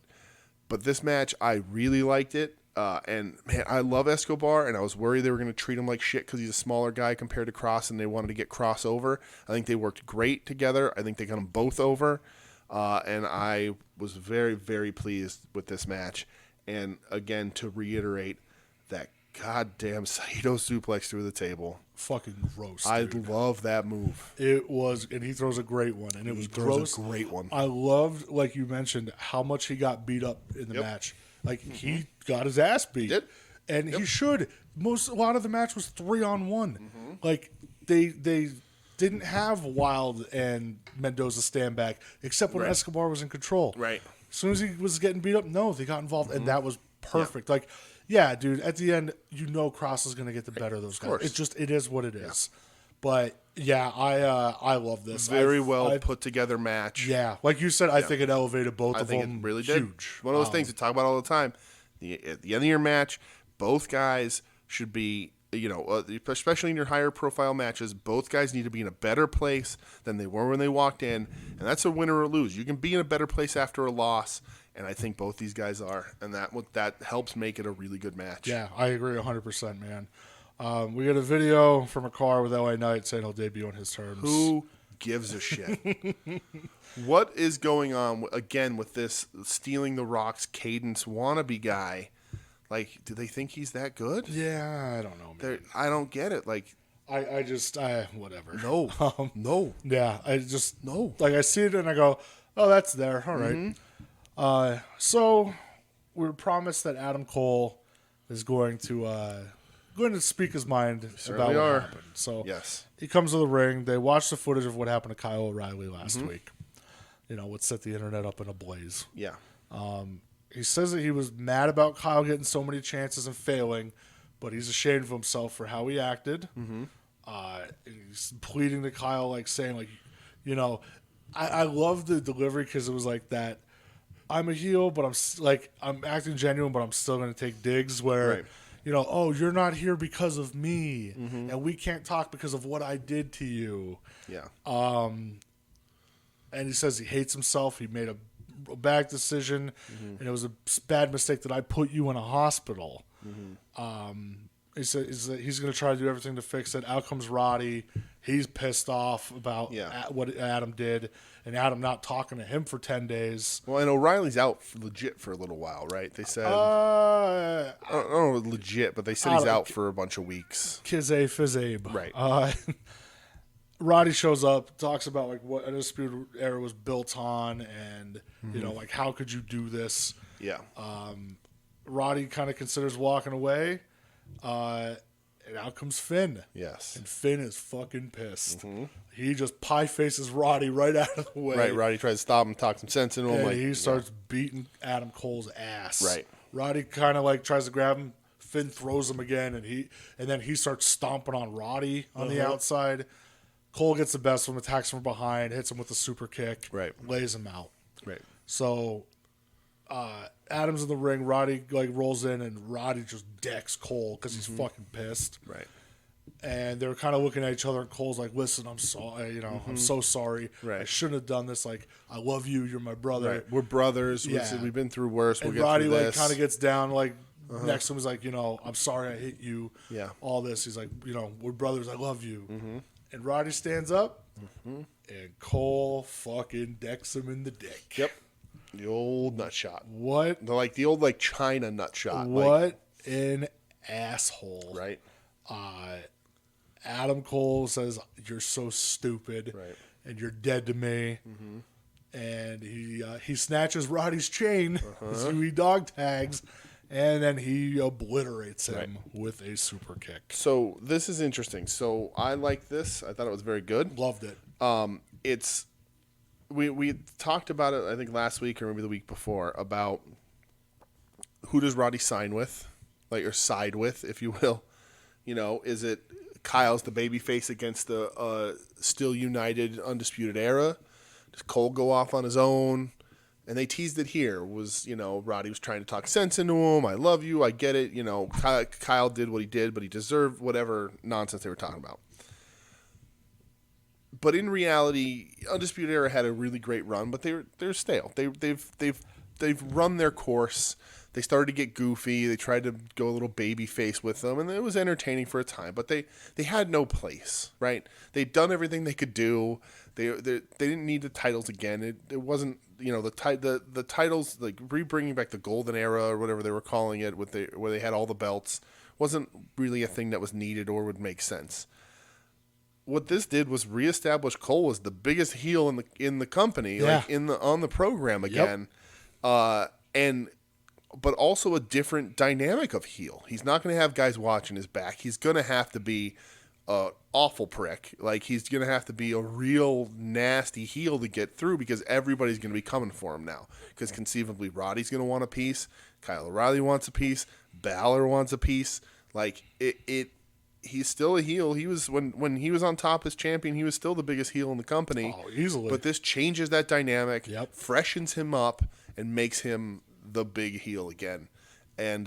But this match, I really liked it. And, man, I love Escobar, and I was worried they were going to treat him like shit because he's a smaller guy compared to Cross, and they wanted to get Cross over. I think they worked great together. I think they got them both over. And I was very, very pleased with this match. And, again, to reiterate, that goddamn Saito suplex through the table. Fucking gross, dude. I love that move. It was, and he throws a great one, and it was gross. A great one. I loved, like you mentioned, how much he got beat up in the match. Like, he got his ass beat. And he should. A lot of the match was 3-on-1. Like, they didn't have Wild and Mendoza stand back, except when Escobar was in control. Right. As soon as he was getting beat up, they got involved, and that was perfect. Like, yeah, dude, at the end, Cross is going to get the better of those guys. It is what it is. But, yeah, I love this. Very well put together match. Yeah. Like you said, I think it elevated both of them. I think it really did. Huge. One of those things we talk about all the time. At the end of your match, both guys should be, especially in your higher profile matches, both guys need to be in a better place than they were when they walked in. And that's a win or a lose. You can be in a better place after a loss. And I think both these guys are. And that helps make it a really good match. Yeah, I agree 100%, man. We got a video from a car with LA Knight saying he'll debut on his terms. Who gives a shit? What is going on, again, with this Stealing the Rock's Cadence wannabe guy? Like, do they think he's that good? Yeah, I don't know, man. I don't get it. Like, I just, whatever. No. No. Yeah, I just, no. Like, I see it and I go, oh, that's there. All right. So, we were promised that Adam Cole is going to speak his mind about what happened. So, yes. He comes to the ring. They watch the footage of what happened to Kyle O'Reilly last week. What set the internet up in a blaze. Yeah. He says that he was mad about Kyle getting so many chances and failing, but he's ashamed of himself for how he acted. He's pleading to Kyle, like saying, like, I love the delivery because it was like that. I'm a heel, but I'm acting genuine, but I'm still going to take digs where, oh, you're not here because of me, and we can't talk because of what I did to you. Yeah. And he says he hates himself. He made a a bad decision, and it was a bad mistake that I put you in a hospital. He said he's going to try to do everything to fix it. Out comes Roddy. He's pissed off about what Adam did, and Adam not talking to him for 10 days. Well, and O'Reilly's out legit for a little while, right? They said, I don't know legit, but they said he's out for a bunch of weeks. Kizabe Fizabe. Right. Roddy shows up, talks about like what Undisputed Era was built on, and you know, like how could you do this? Yeah. Roddy kind of considers walking away, and out comes Finn. Yes. And Finn is fucking pissed. He just pie faces Roddy right out of the way. Right. Roddy tries to stop him, talk some sense into him. And he starts beating Adam Cole's ass. Right. Roddy kind of like tries to grab him. Finn throws him again, and then he starts stomping on Roddy on the outside. Cole gets the best of him, attacks from behind, hits him with a super kick, lays him out. Right. So Adam's in the ring. Roddy like rolls in, and Roddy just decks Cole because he's fucking pissed. Right. And they're kind of looking at each other, and Cole's like, "Listen, I'm sorry. You know, I'm so sorry. Right. I shouldn't have done this. Like, I love you. You're my brother. Right. We're brothers. Yeah. We've been through worse. We'll And get Roddy through like this. kind of gets down like next to him. He's like, you know, I'm sorry I hit you. Yeah. All this. He's like, you know, we're brothers. I love you. And Roddy stands up, and Cole fucking decks him in the dick. Yep. The old nut shot. What? The old like China nut shot. What an asshole. Right. Adam Cole says, "You're so stupid, Right. and you're dead to me." And he snatches Roddy's chain, so he dog tags, and then he obliterates him with a super kick. So this is interesting. So I like this. I thought it was very good. Loved it. It's we talked about it I think last week or maybe the week before about who does Roddy sign with, like, or side with, if you will. You know, is it Kyle's the babyface against the still united Undisputed Era? Does Cole go off on his own? And they teased it here. Was, you know, Roddy was trying to talk sense into him. I love you. I get it. You know, Kyle did what he did, but he deserved whatever nonsense they were talking about. But in reality, Undisputed Era had a really great run, but they're stale. They've run their course. They started to get goofy. They tried to go a little baby face with them, and it was entertaining for a time. But they had no place, right? They'd done everything they could do. They didn't need the titles again. It wasn't, you know, the titles, like bringing back the Golden Era or whatever they were calling it, where they had all the belts, wasn't really a thing that was needed or would make sense. What this did was reestablish Cole as the biggest heel in the company, like on the program again, but also a different dynamic of heel. He's not going to have guys watching his back. He's going to have to be an awful prick. Like, he's going to have to be a real nasty heel to get through, because everybody's going to be coming for him now. Because conceivably, Roddy's going to want a piece. Kyle O'Reilly wants a piece. Balor wants a piece. Like, he's still a heel. He was when he was on top as champion, he was still the biggest heel in the company. Oh, easily. But this changes that dynamic, freshens him up, and makes him the big heel again. And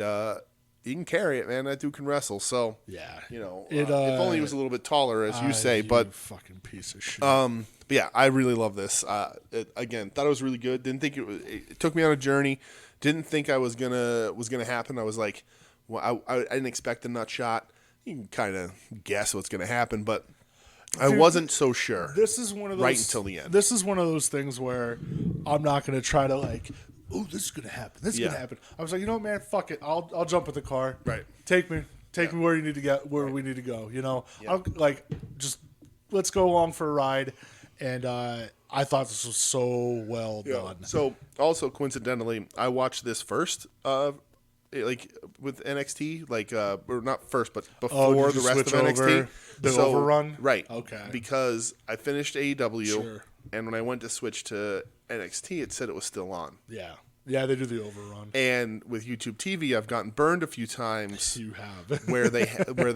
he can carry it, man. That dude can wrestle. So you know, if only he was a little bit taller, as you say. But fucking piece of shit. But yeah, I really love this. Again, thought it was really good. Didn't think it took me on a journey. Didn't think I was gonna happen. I was like, well, I didn't expect a nut shot. You can kind of guess what's gonna happen, but I wasn't so sure. This is one of those right until the end. This is one of those things where I'm not gonna try to like, oh, this is gonna happen. This is gonna happen. I was like, you know what, man, fuck it. I'll jump in the car. Right. Take me where you need to get, where we need to go. You know, I'll like just let's go along for a ride. And I thought this was so well done. So also coincidentally, I watched this first, like with NXT, like or not first, but before the rest of NXT. The overrun, right? Okay. Because I finished AEW, and when I went to switch to NXT, it said it was still on. Yeah, they do the overrun. And with YouTube TV, I've gotten burned a few times. You have where they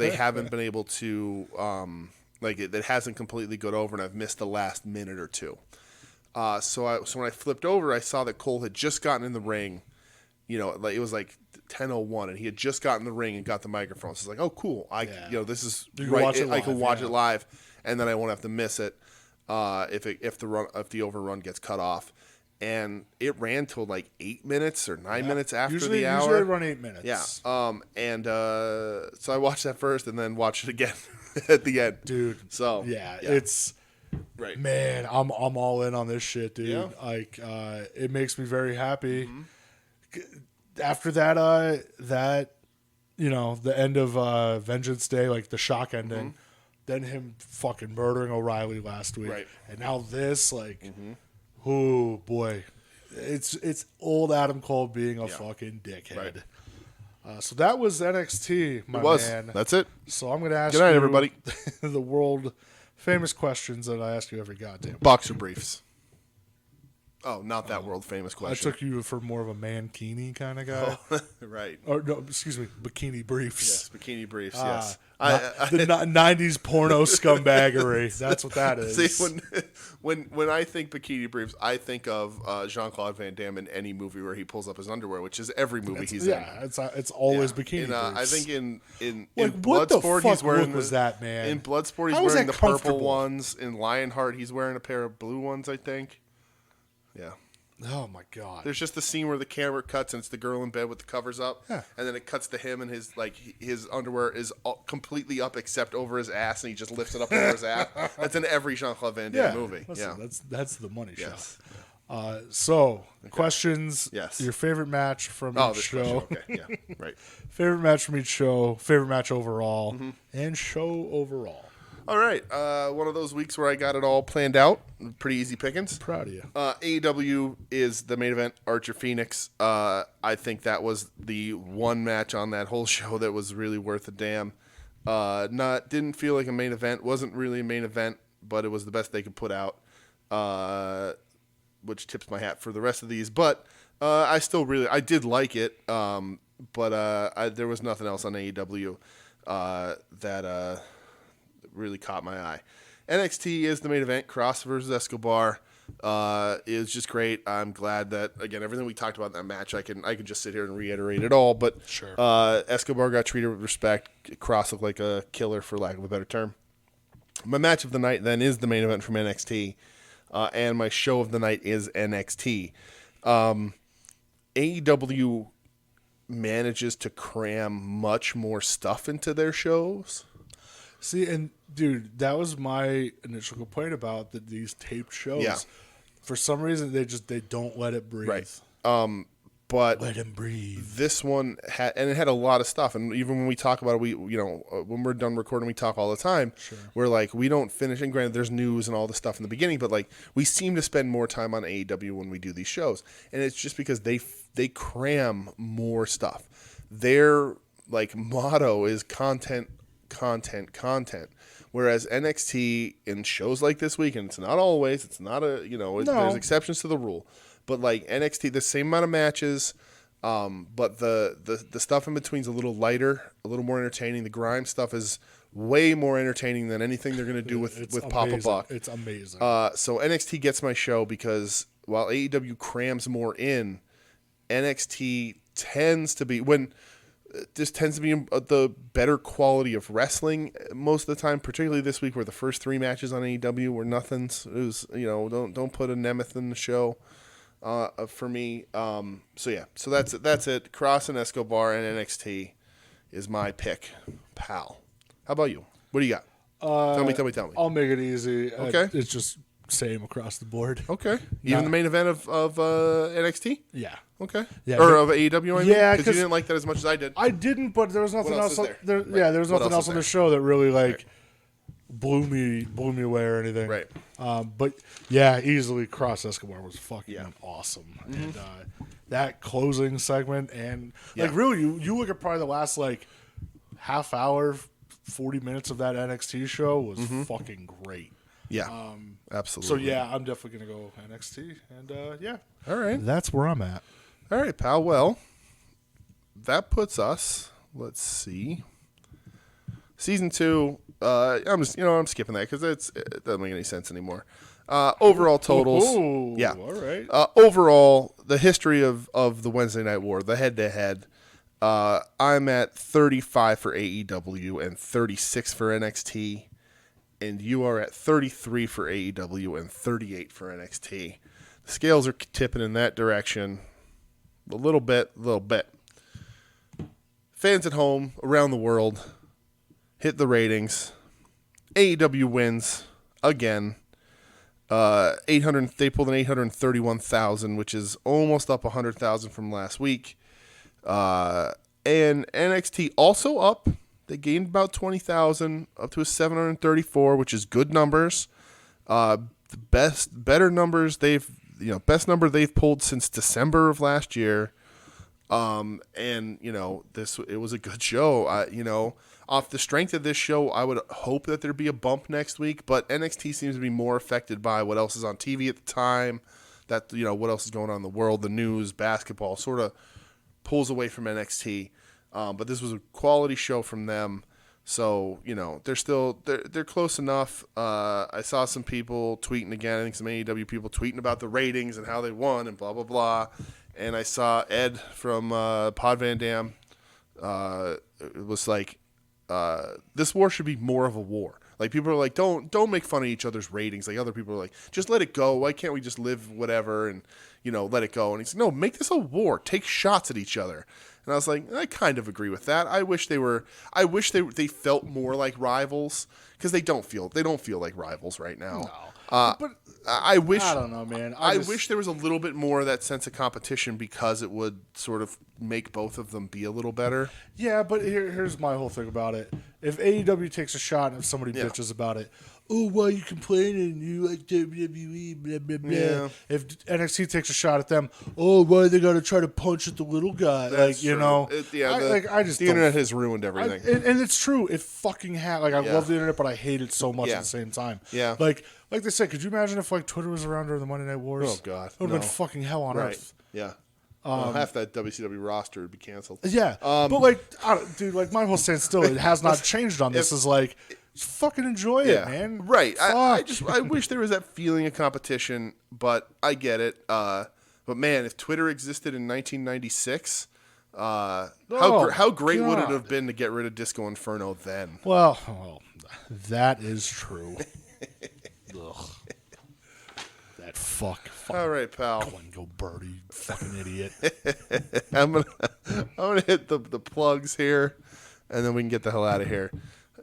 haven't been able to like it hasn't completely got over, and I've missed the last minute or two. So when I flipped over, I saw that Cole had just gotten in the ring. You know, like it was like 10:01, and he had just gotten in the ring and got the microphone. So it's like, oh, cool! This is right. I can watch it live, and then I won't have to miss it if the overrun gets cut off. and it ran till like 8 minutes or 9 minutes after usually, the hour. Usually run 8 minutes. Yeah. So I watched that first and then watched it again at the end. Dude. So yeah. It's right. Man, I'm all in on this shit, dude. Yeah. Like it makes me very happy. After that the end of Vengeance Day, like the shock ending, then him fucking murdering O'Reilly last week. Right. And now this, like oh boy. It's old Adam Cole being a fucking dickhead. Right. So that was NXT, my man. That's it. So I'm going to ask Good night, you everybody. the world famous questions that I ask you every goddamn. Boxer briefs. Oh, not that world famous question. I took you for more of a mankini kind of guy. Oh, right. Or no, excuse me, bikini briefs. Yes, bikini briefs. Yes. The 90s porno scumbaggery. That's what that is. See, when I think bikini briefs, I think of Jean-Claude Van Damme in any movie where he pulls up his underwear, which is every movie he's in. Yeah, it's always bikini briefs. I think in what the Bloodsport fuck he's wearing look was that, man? In Bloodsport he's How is wearing that the purple comfortable? ones. In Lionheart he's wearing a pair of blue ones, I think. Yeah. Oh my god. There's just the scene where the camera cuts and it's the girl in bed with the covers up, and then it cuts to him and his underwear is completely up except over his ass, and he just lifts it up over his ass. That's in every Jean-Claude Van Damme movie. Listen, that's the money Yes. shot. Questions. Yes. Your favorite match from each show. Question. Okay. Yeah. Right. Favorite match from each show. Favorite match overall. And show overall. All right. One of those weeks where I got it all planned out. Pretty easy pickings. Proud of you. AEW is the main event. Archer Phoenix. I think that was the one match on that whole show that was really worth a damn. Didn't feel like a main event. Wasn't really a main event, but it was the best they could put out. Which tips my hat for the rest of these. But I did like it. But there was nothing else on AEW that really caught my eye. NXT is the main event. Cross versus Escobar is just great. I'm glad that, again, everything we talked about in that match, I can just sit here and reiterate it all. But sure. Escobar got treated with respect. Cross looked like a killer, for lack of a better term. My match of the night then is the main event from NXT, and my show of the night is NXT. AEW manages to cram much more stuff into their shows. See, and dude, that was my initial complaint about these taped shows. Yeah. For some reason, they don't let it breathe. Right. But let him breathe. This one had a lot of stuff. And even when we talk about it, when we're done recording, we talk all the time. Sure. We're like, we don't finish. And granted, there's news and all the stuff in the beginning, but like we seem to spend more time on AEW when we do these shows, and it's just because they cram more stuff. Their like motto is content. Whereas NXT in shows like this week, and it's not always, it's not there's exceptions to the rule, but like NXT, the same amount of matches, but the stuff in between is a little lighter, a little more entertaining. The grime stuff is way more entertaining than anything they're going to do with Poppa Buck. It's amazing. So NXT gets my show because while AEW crams more in, NXT tends to be the better quality of wrestling most of the time, particularly this week where the first 3 matches on AEW were nothings. It was, don't put a Nemeth in the show for me. So that's it. Cross and Escobar and NXT is my pick, pal. How about you? What do you got? Tell me. I'll make it easy. Okay. It's just same across the board. Okay. Even the main event of NXT? Yeah. Okay. Yeah, or of AEW, I mean? Yeah, because you didn't like that as much as I did. I didn't, but there was nothing What else else. is there? Right. Yeah, there was What nothing else else is on there? the show that really blew me away or anything. Right. But yeah, easily Cross Escobar was fucking awesome, and that closing segment and really, you look at probably the last half hour, 40 minutes of that NXT show was fucking great. Yeah. Absolutely. So yeah, I'm definitely gonna go NXT, and All right. that's where I'm at. All right, pal. Well, that puts us, let's see, season 2. I'm skipping that because it doesn't make any sense anymore. Overall totals. Ooh, yeah. All right. Overall, the history of the Wednesday Night War, the head-to-head, I'm at 35 for AEW and 36 for NXT, and you are at 33 for AEW and 38 for NXT. scales are tipping in that direction a little bit. Fans at home, around the world, hit the ratings. AEW wins again. They pulled an 831,000, which is almost up 100,000 from last week. And NXT also up. They gained about 20,000 up to a 734, which is good numbers. The best number they've pulled since December of last year. And it was a good show. Off the strength of this show, I would hope that there'd be a bump next week, but NXT seems to be more affected by what else is on TV at the time, that, what else is going on in the world, the news, basketball, sort of pulls away from NXT. But this was a quality show from them. So, they're close enough. I saw some people tweeting again, I think some AEW people tweeting about the ratings and how they won and blah, blah, blah. And I saw Ed from Pod Van Dam. It was like, this war should be more of a war. Like, people are like, don't make fun of each other's ratings. Like, other people are like, just let it go. Why can't we just live whatever and, let it go? And he's like, no, make this a war. Take shots at each other. And I was like, I kind of agree with that. I wish they felt more like rivals, because they don't feel like rivals right now. No. But I wish, I don't know, man. I wish there was a little bit more of that sense of competition, because it would sort of make both of them be a little better. Yeah, but here's my whole thing about it. If AEW takes a shot and if somebody bitches about it, oh, why are you complaining? You like WWE, blah, blah, blah. Yeah. If NXT takes a shot at them, oh, why they got to try to punch at the little guy? That's true. The internet has ruined everything. And it's true. It fucking has. Like, I love the internet, but I hate it so much at the same time. Yeah. Like they said, could you imagine if Twitter was around during the Monday Night Wars? Oh, God. It would have been fucking hell on earth. Yeah. Half that WCW roster would be canceled. Yeah. But, dude, my whole stance still, it has not changed on this. Is like, just fucking enjoy it, man. Right. I wish there was that feeling of competition, but I get it. But, man, if Twitter existed in 1996, how great would it have been to get rid of Disco Inferno then? Well, that is true. Ugh. That fuck. All right, pal. Go Birdie, fucking idiot. I'm gonna hit the plugs here, and then we can get the hell out of here.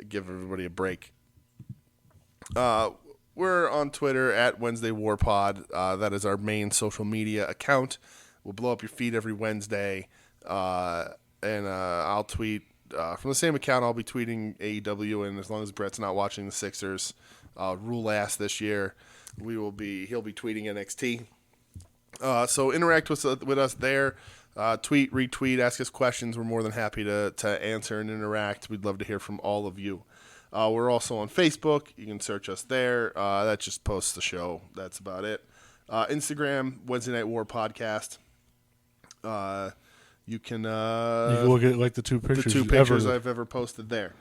Give everybody a break. We're on Twitter at Wednesday War Pod. That is our main social media account. We'll blow up your feed every Wednesday, and I'll tweet from the same account. I'll be tweeting AEW, and as long as Brett's not watching the Sixers, rule ass this year, he'll be tweeting NXT. So interact with us there. Tweet, retweet, ask us questions. We're more than happy to answer and interact. We'd love to hear from all of you. We're also on Facebook. You can search us there. That just posts the show. That's about it. Instagram, Wednesday Night War Podcast. You can look at the two pictures I've ever posted there.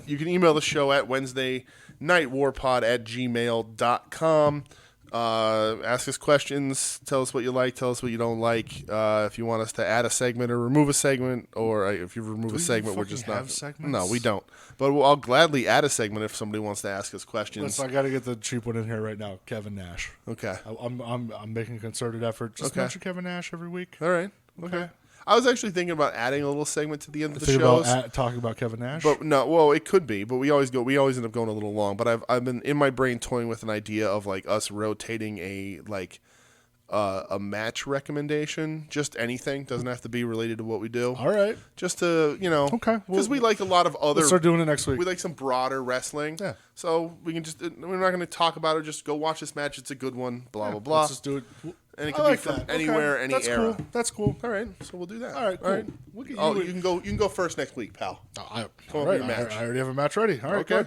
You can email the show at WednesdayNightWarPod@gmail.com. Ask us questions. Tell us what you like. Tell us what you don't like. If you want us to add a segment or remove a segment, or if you remove a segment, we're just not. Segments? No, we don't. But I'll gladly add a segment if somebody wants to ask us questions. Listen, I got to get the cheap one in here right now. Kevin Nash. Okay. I'm making a concerted effort. Just mention Kevin Nash every week. All right. Okay. I was actually thinking about adding a little segment to the end of the shows. Talking about Kevin Nash? But no, well, it could be, but we always end up going a little long. But I've been in my brain toying with an idea of like us rotating a match recommendation. Just anything, doesn't have to be related to what we do. All right. Just to, okay, because we like a lot of other. We'll start doing it next week. We like some broader wrestling. Yeah. So we're not going to talk about it. Just go watch this match. It's a good one. Blah blah blah. Let's just do it. And it can be from anywhere, any That's era. Cool. That's cool. All right, so we'll do that. All right, cool. All right. Look at you. You can go first next week, pal. All right. I already have a match ready. All right, okay.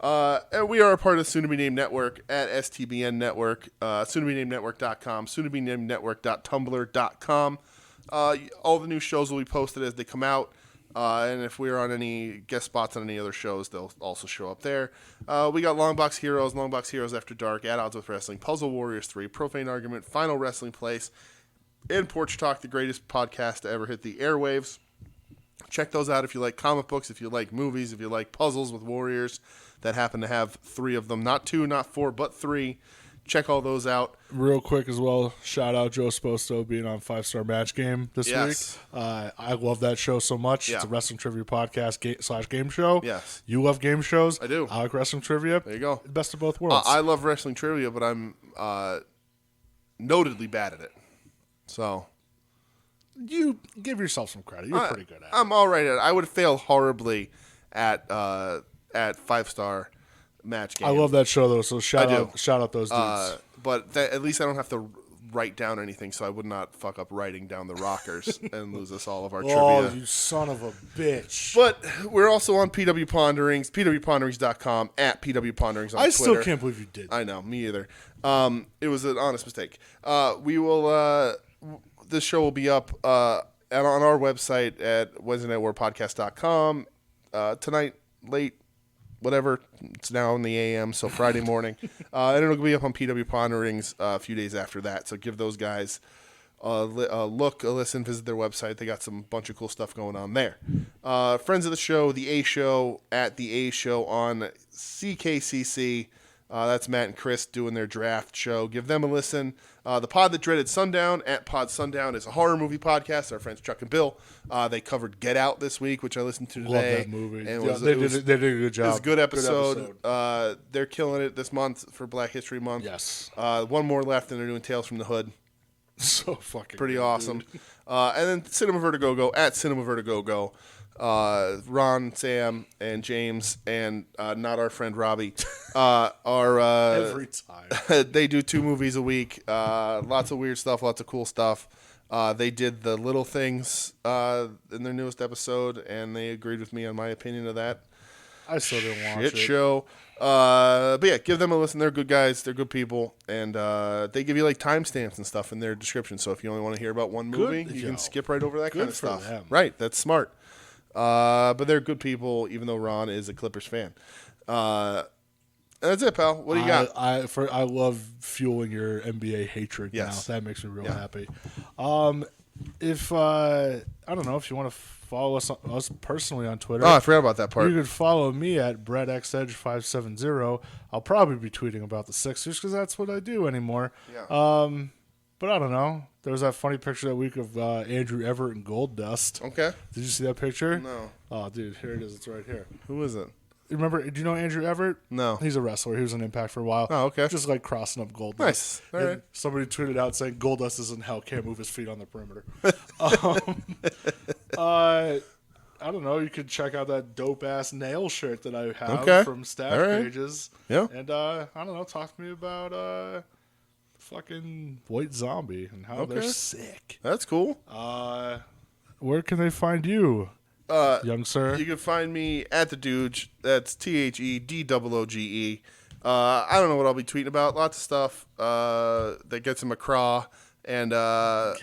Good. And we are a part of the Soon to Be Named Network at STBN Network, soon-to-be-named-network.com, soon-to-be-named-network.tumblr.com. All the new shows will be posted as they come out. And if we're on any guest spots on any other shows, they'll also show up there. We got Longbox Heroes After Dark, At Odds with Wrestling, Puzzle Warriors 3, Profane Argument, Final Wrestling Place, and Porch Talk, the greatest podcast to ever hit the airwaves. Check those out if you like comic books, if you like movies, if you like puzzles with warriors that happen to have 3 of them. Not 2, not 4, but 3. check all those out. Real quick as well, shout out Joe Sposto being on 5-Star Match Game this Yes. week. I love that show so much. Yeah. It's a wrestling trivia podcast / game show. Yes. You love game shows. I do. I like wrestling trivia. There you go. Best of both worlds. I love wrestling trivia, but I'm notedly bad at it. So you give yourself some credit. You're pretty good at it. I'm all right at it. I would fail horribly at 5-Star Match Game. I love that show though. So shout do. out those dudes. But at least I don't have to write down anything, so I would not fuck up writing down the rockers and lose us all of our Oh, trivia. you son of a bitch! But we're also on PW Ponderings, pwponderings.com, at PW Ponderings on I Twitter. still can't believe you did. I know, me either. It was an honest mistake. We will. This show will be up on our website at WednesdayNightWarPodcast.com tonight, late. Whatever, it's now in the AM, so Friday morning. And it'll be up on PW Ponderings a few days after that. So give those guys a listen, visit their website. They got some bunch of cool stuff going on there. Friends of the show, The A Show, at The A Show on CKCC. That's Matt and Chris doing their draft show. Give them a listen. The Pod That Dreaded Sundown, at Pod Sundown, is a horror movie podcast. Our friends Chuck and Bill, they covered Get Out this week, which I listened to today. Love that movie. And They did a good job. it was a good episode. They're killing it this month for Black History Month. Yes. One more left, and they're doing Tales from the Hood. So fucking Pretty good, awesome. dude. And then Cinema Vertigo, at Cinema Vertigo. Ron, Sam, and James, and not our friend Robbie, are Every time. they do 2 movies a week. Lots of weird stuff, lots of cool stuff. They did The Little Things in their newest episode, and they agreed with me on my opinion of that. I still didn't watch Shit it. show. But yeah, give them a listen. They're good guys. They're good people. And they give you like timestamps and stuff in their description. So if you only want to hear about one movie, you can skip right over that kind of for stuff. them. Right. That's smart. But they're good people, even though Ron is a Clippers fan. And that's it, pal. What do you got? I love fueling your NBA hatred Yes. now. That makes me real Yeah. happy. If I don't know if you want to follow us personally on Twitter. Oh, I forgot about that part. You could follow me at BrettXEdge570. I'll probably be tweeting about the Sixers because that's what I do anymore. Yeah. But I don't know. There was that funny picture that week of Andrew Everett and Gold Dust. Okay. Did you see that picture? No. Oh, dude, here it is. It's right here. Who is it? Remember, do you know Andrew Everett? No. He's a wrestler. He was in Impact for a while. Oh, okay. Just like crossing up Gold Nice. Dust. All And right. somebody tweeted out saying Goldust is in hell, can't move his feet on the perimeter. I don't know. You could check out that dope ass nail shirt that I have Okay. from Stash All right. Pages. Yeah. And I don't know. Talk to me about fucking White Zombie and how they're Okay. sick. That's cool. Where can they find you, young sir? You can find me at the Dooge. That's THEDOOGE. I don't know what I'll be tweeting about. Lots of stuff that gets in my craw. And I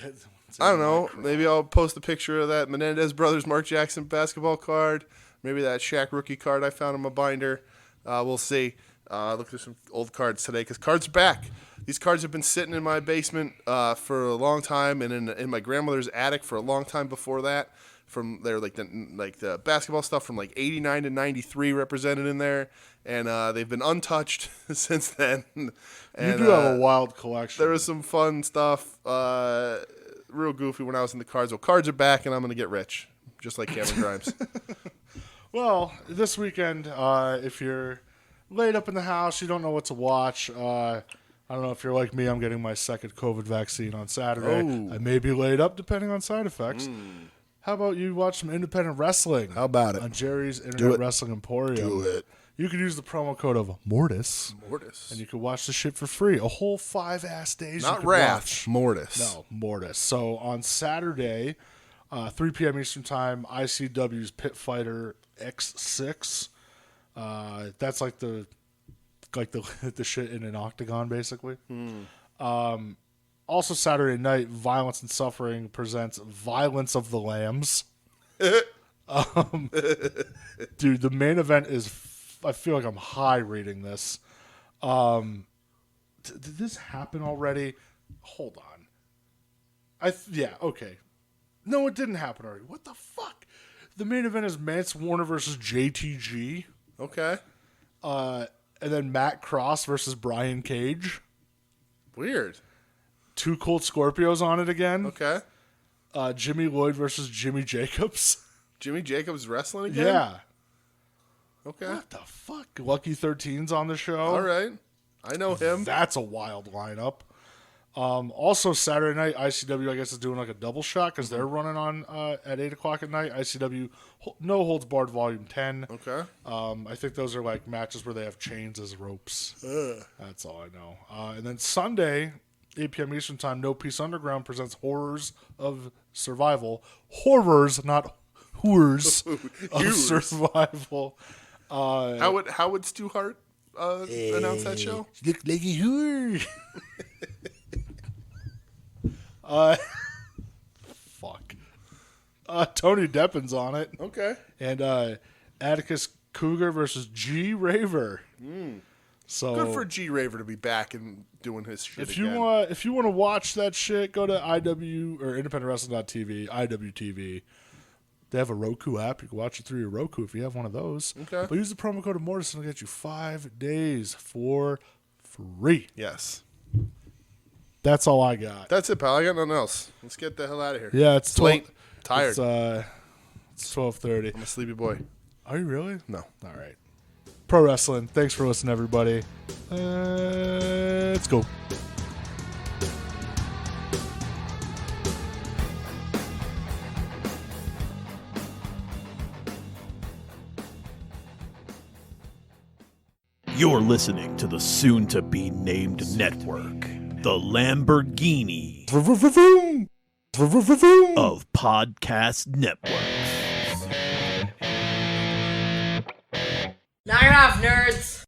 don't know. Maybe I'll post a picture of that Menendez Brothers Mark Jackson basketball card. Maybe that Shaq rookie card I found in my binder. We'll see. Look through some old cards today because cards are back. These cards have been sitting in my basement for a long time, and in my grandmother's attic for a long time before that. From there, like the basketball stuff from like '89 to '93 represented in there, and they've been untouched since then. And, you do have a wild collection. There was some fun stuff, real goofy when I was in the cards. Well, cards are back, and I'm gonna get rich, just like Cameron Grimes. Well, this weekend, if you're laid up in the house, you don't know what to watch. I don't know if you're like me. I'm getting my second COVID vaccine on Saturday. Oh. I may be laid up depending on side effects. How about you watch some independent wrestling? How about it? On Jerry's Internet Wrestling Emporium. Do it. You could use the promo code of Mortis, Mortis. and you could watch the shit for free. A whole 5 ass days. you Not could Wrath. watch. Mortis. No, Mortis. So on Saturday, 3 p.m. Eastern Time, ICW's Pit Fighter X6. That's like the shit in an octagon, basically. Also Saturday night, Violence and Suffering presents Violence of the Lambs. Dude, the main event is. I feel like I'm high reading this. Did this happen already? Hold on. Yeah, okay. No, it didn't happen already. What the fuck? The main event is Mance Warner versus JTG. Okay. And then Matt Cross versus Brian Cage. Weird. Two Colt Scorpios on it again. Okay. Jimmy Lloyd versus Jimmy Jacobs. Jimmy Jacobs wrestling again? Yeah. Okay. What the fuck? Lucky 13's on the show. All right. I know him. That's a wild lineup. Also, Saturday night, ICW, I guess, is doing like a double shot because they're running on at 8 o'clock at night. ICW, No Holds Barred Volume 10. Okay. I think those are like matches where they have chains as ropes. That's all I know. And then Sunday, 8 p.m. Eastern Time, No Peace Underground presents Horrors of Survival. Horrors, not whores of survival. How would Stu Hart announce that show? Look like a whore. Fuck. Tony Deppin's on it. Okay. And Atticus Cougar versus G Raver. So Good for G Raver to be back and doing his shit if again. you want to watch that shit, go to IW or IndependentWrestling.tv, IWTV. They have a Roku app. You can watch it through your Roku if you have one of those. Okay. But use the promo code Morrison to get you 5 days for free. Yes. That's all I got. That's it, pal. I got nothing else. Let's get the hell out of here. Yeah, it's late. Tired. It's 12:30. I'm a sleepy boy. Are you really? No. All right. Pro Wrestling. Thanks for listening, everybody. Let's go. You're listening to the soon-to-be-named network, the Lamborghini of podcast networks. Knock it off, nerds!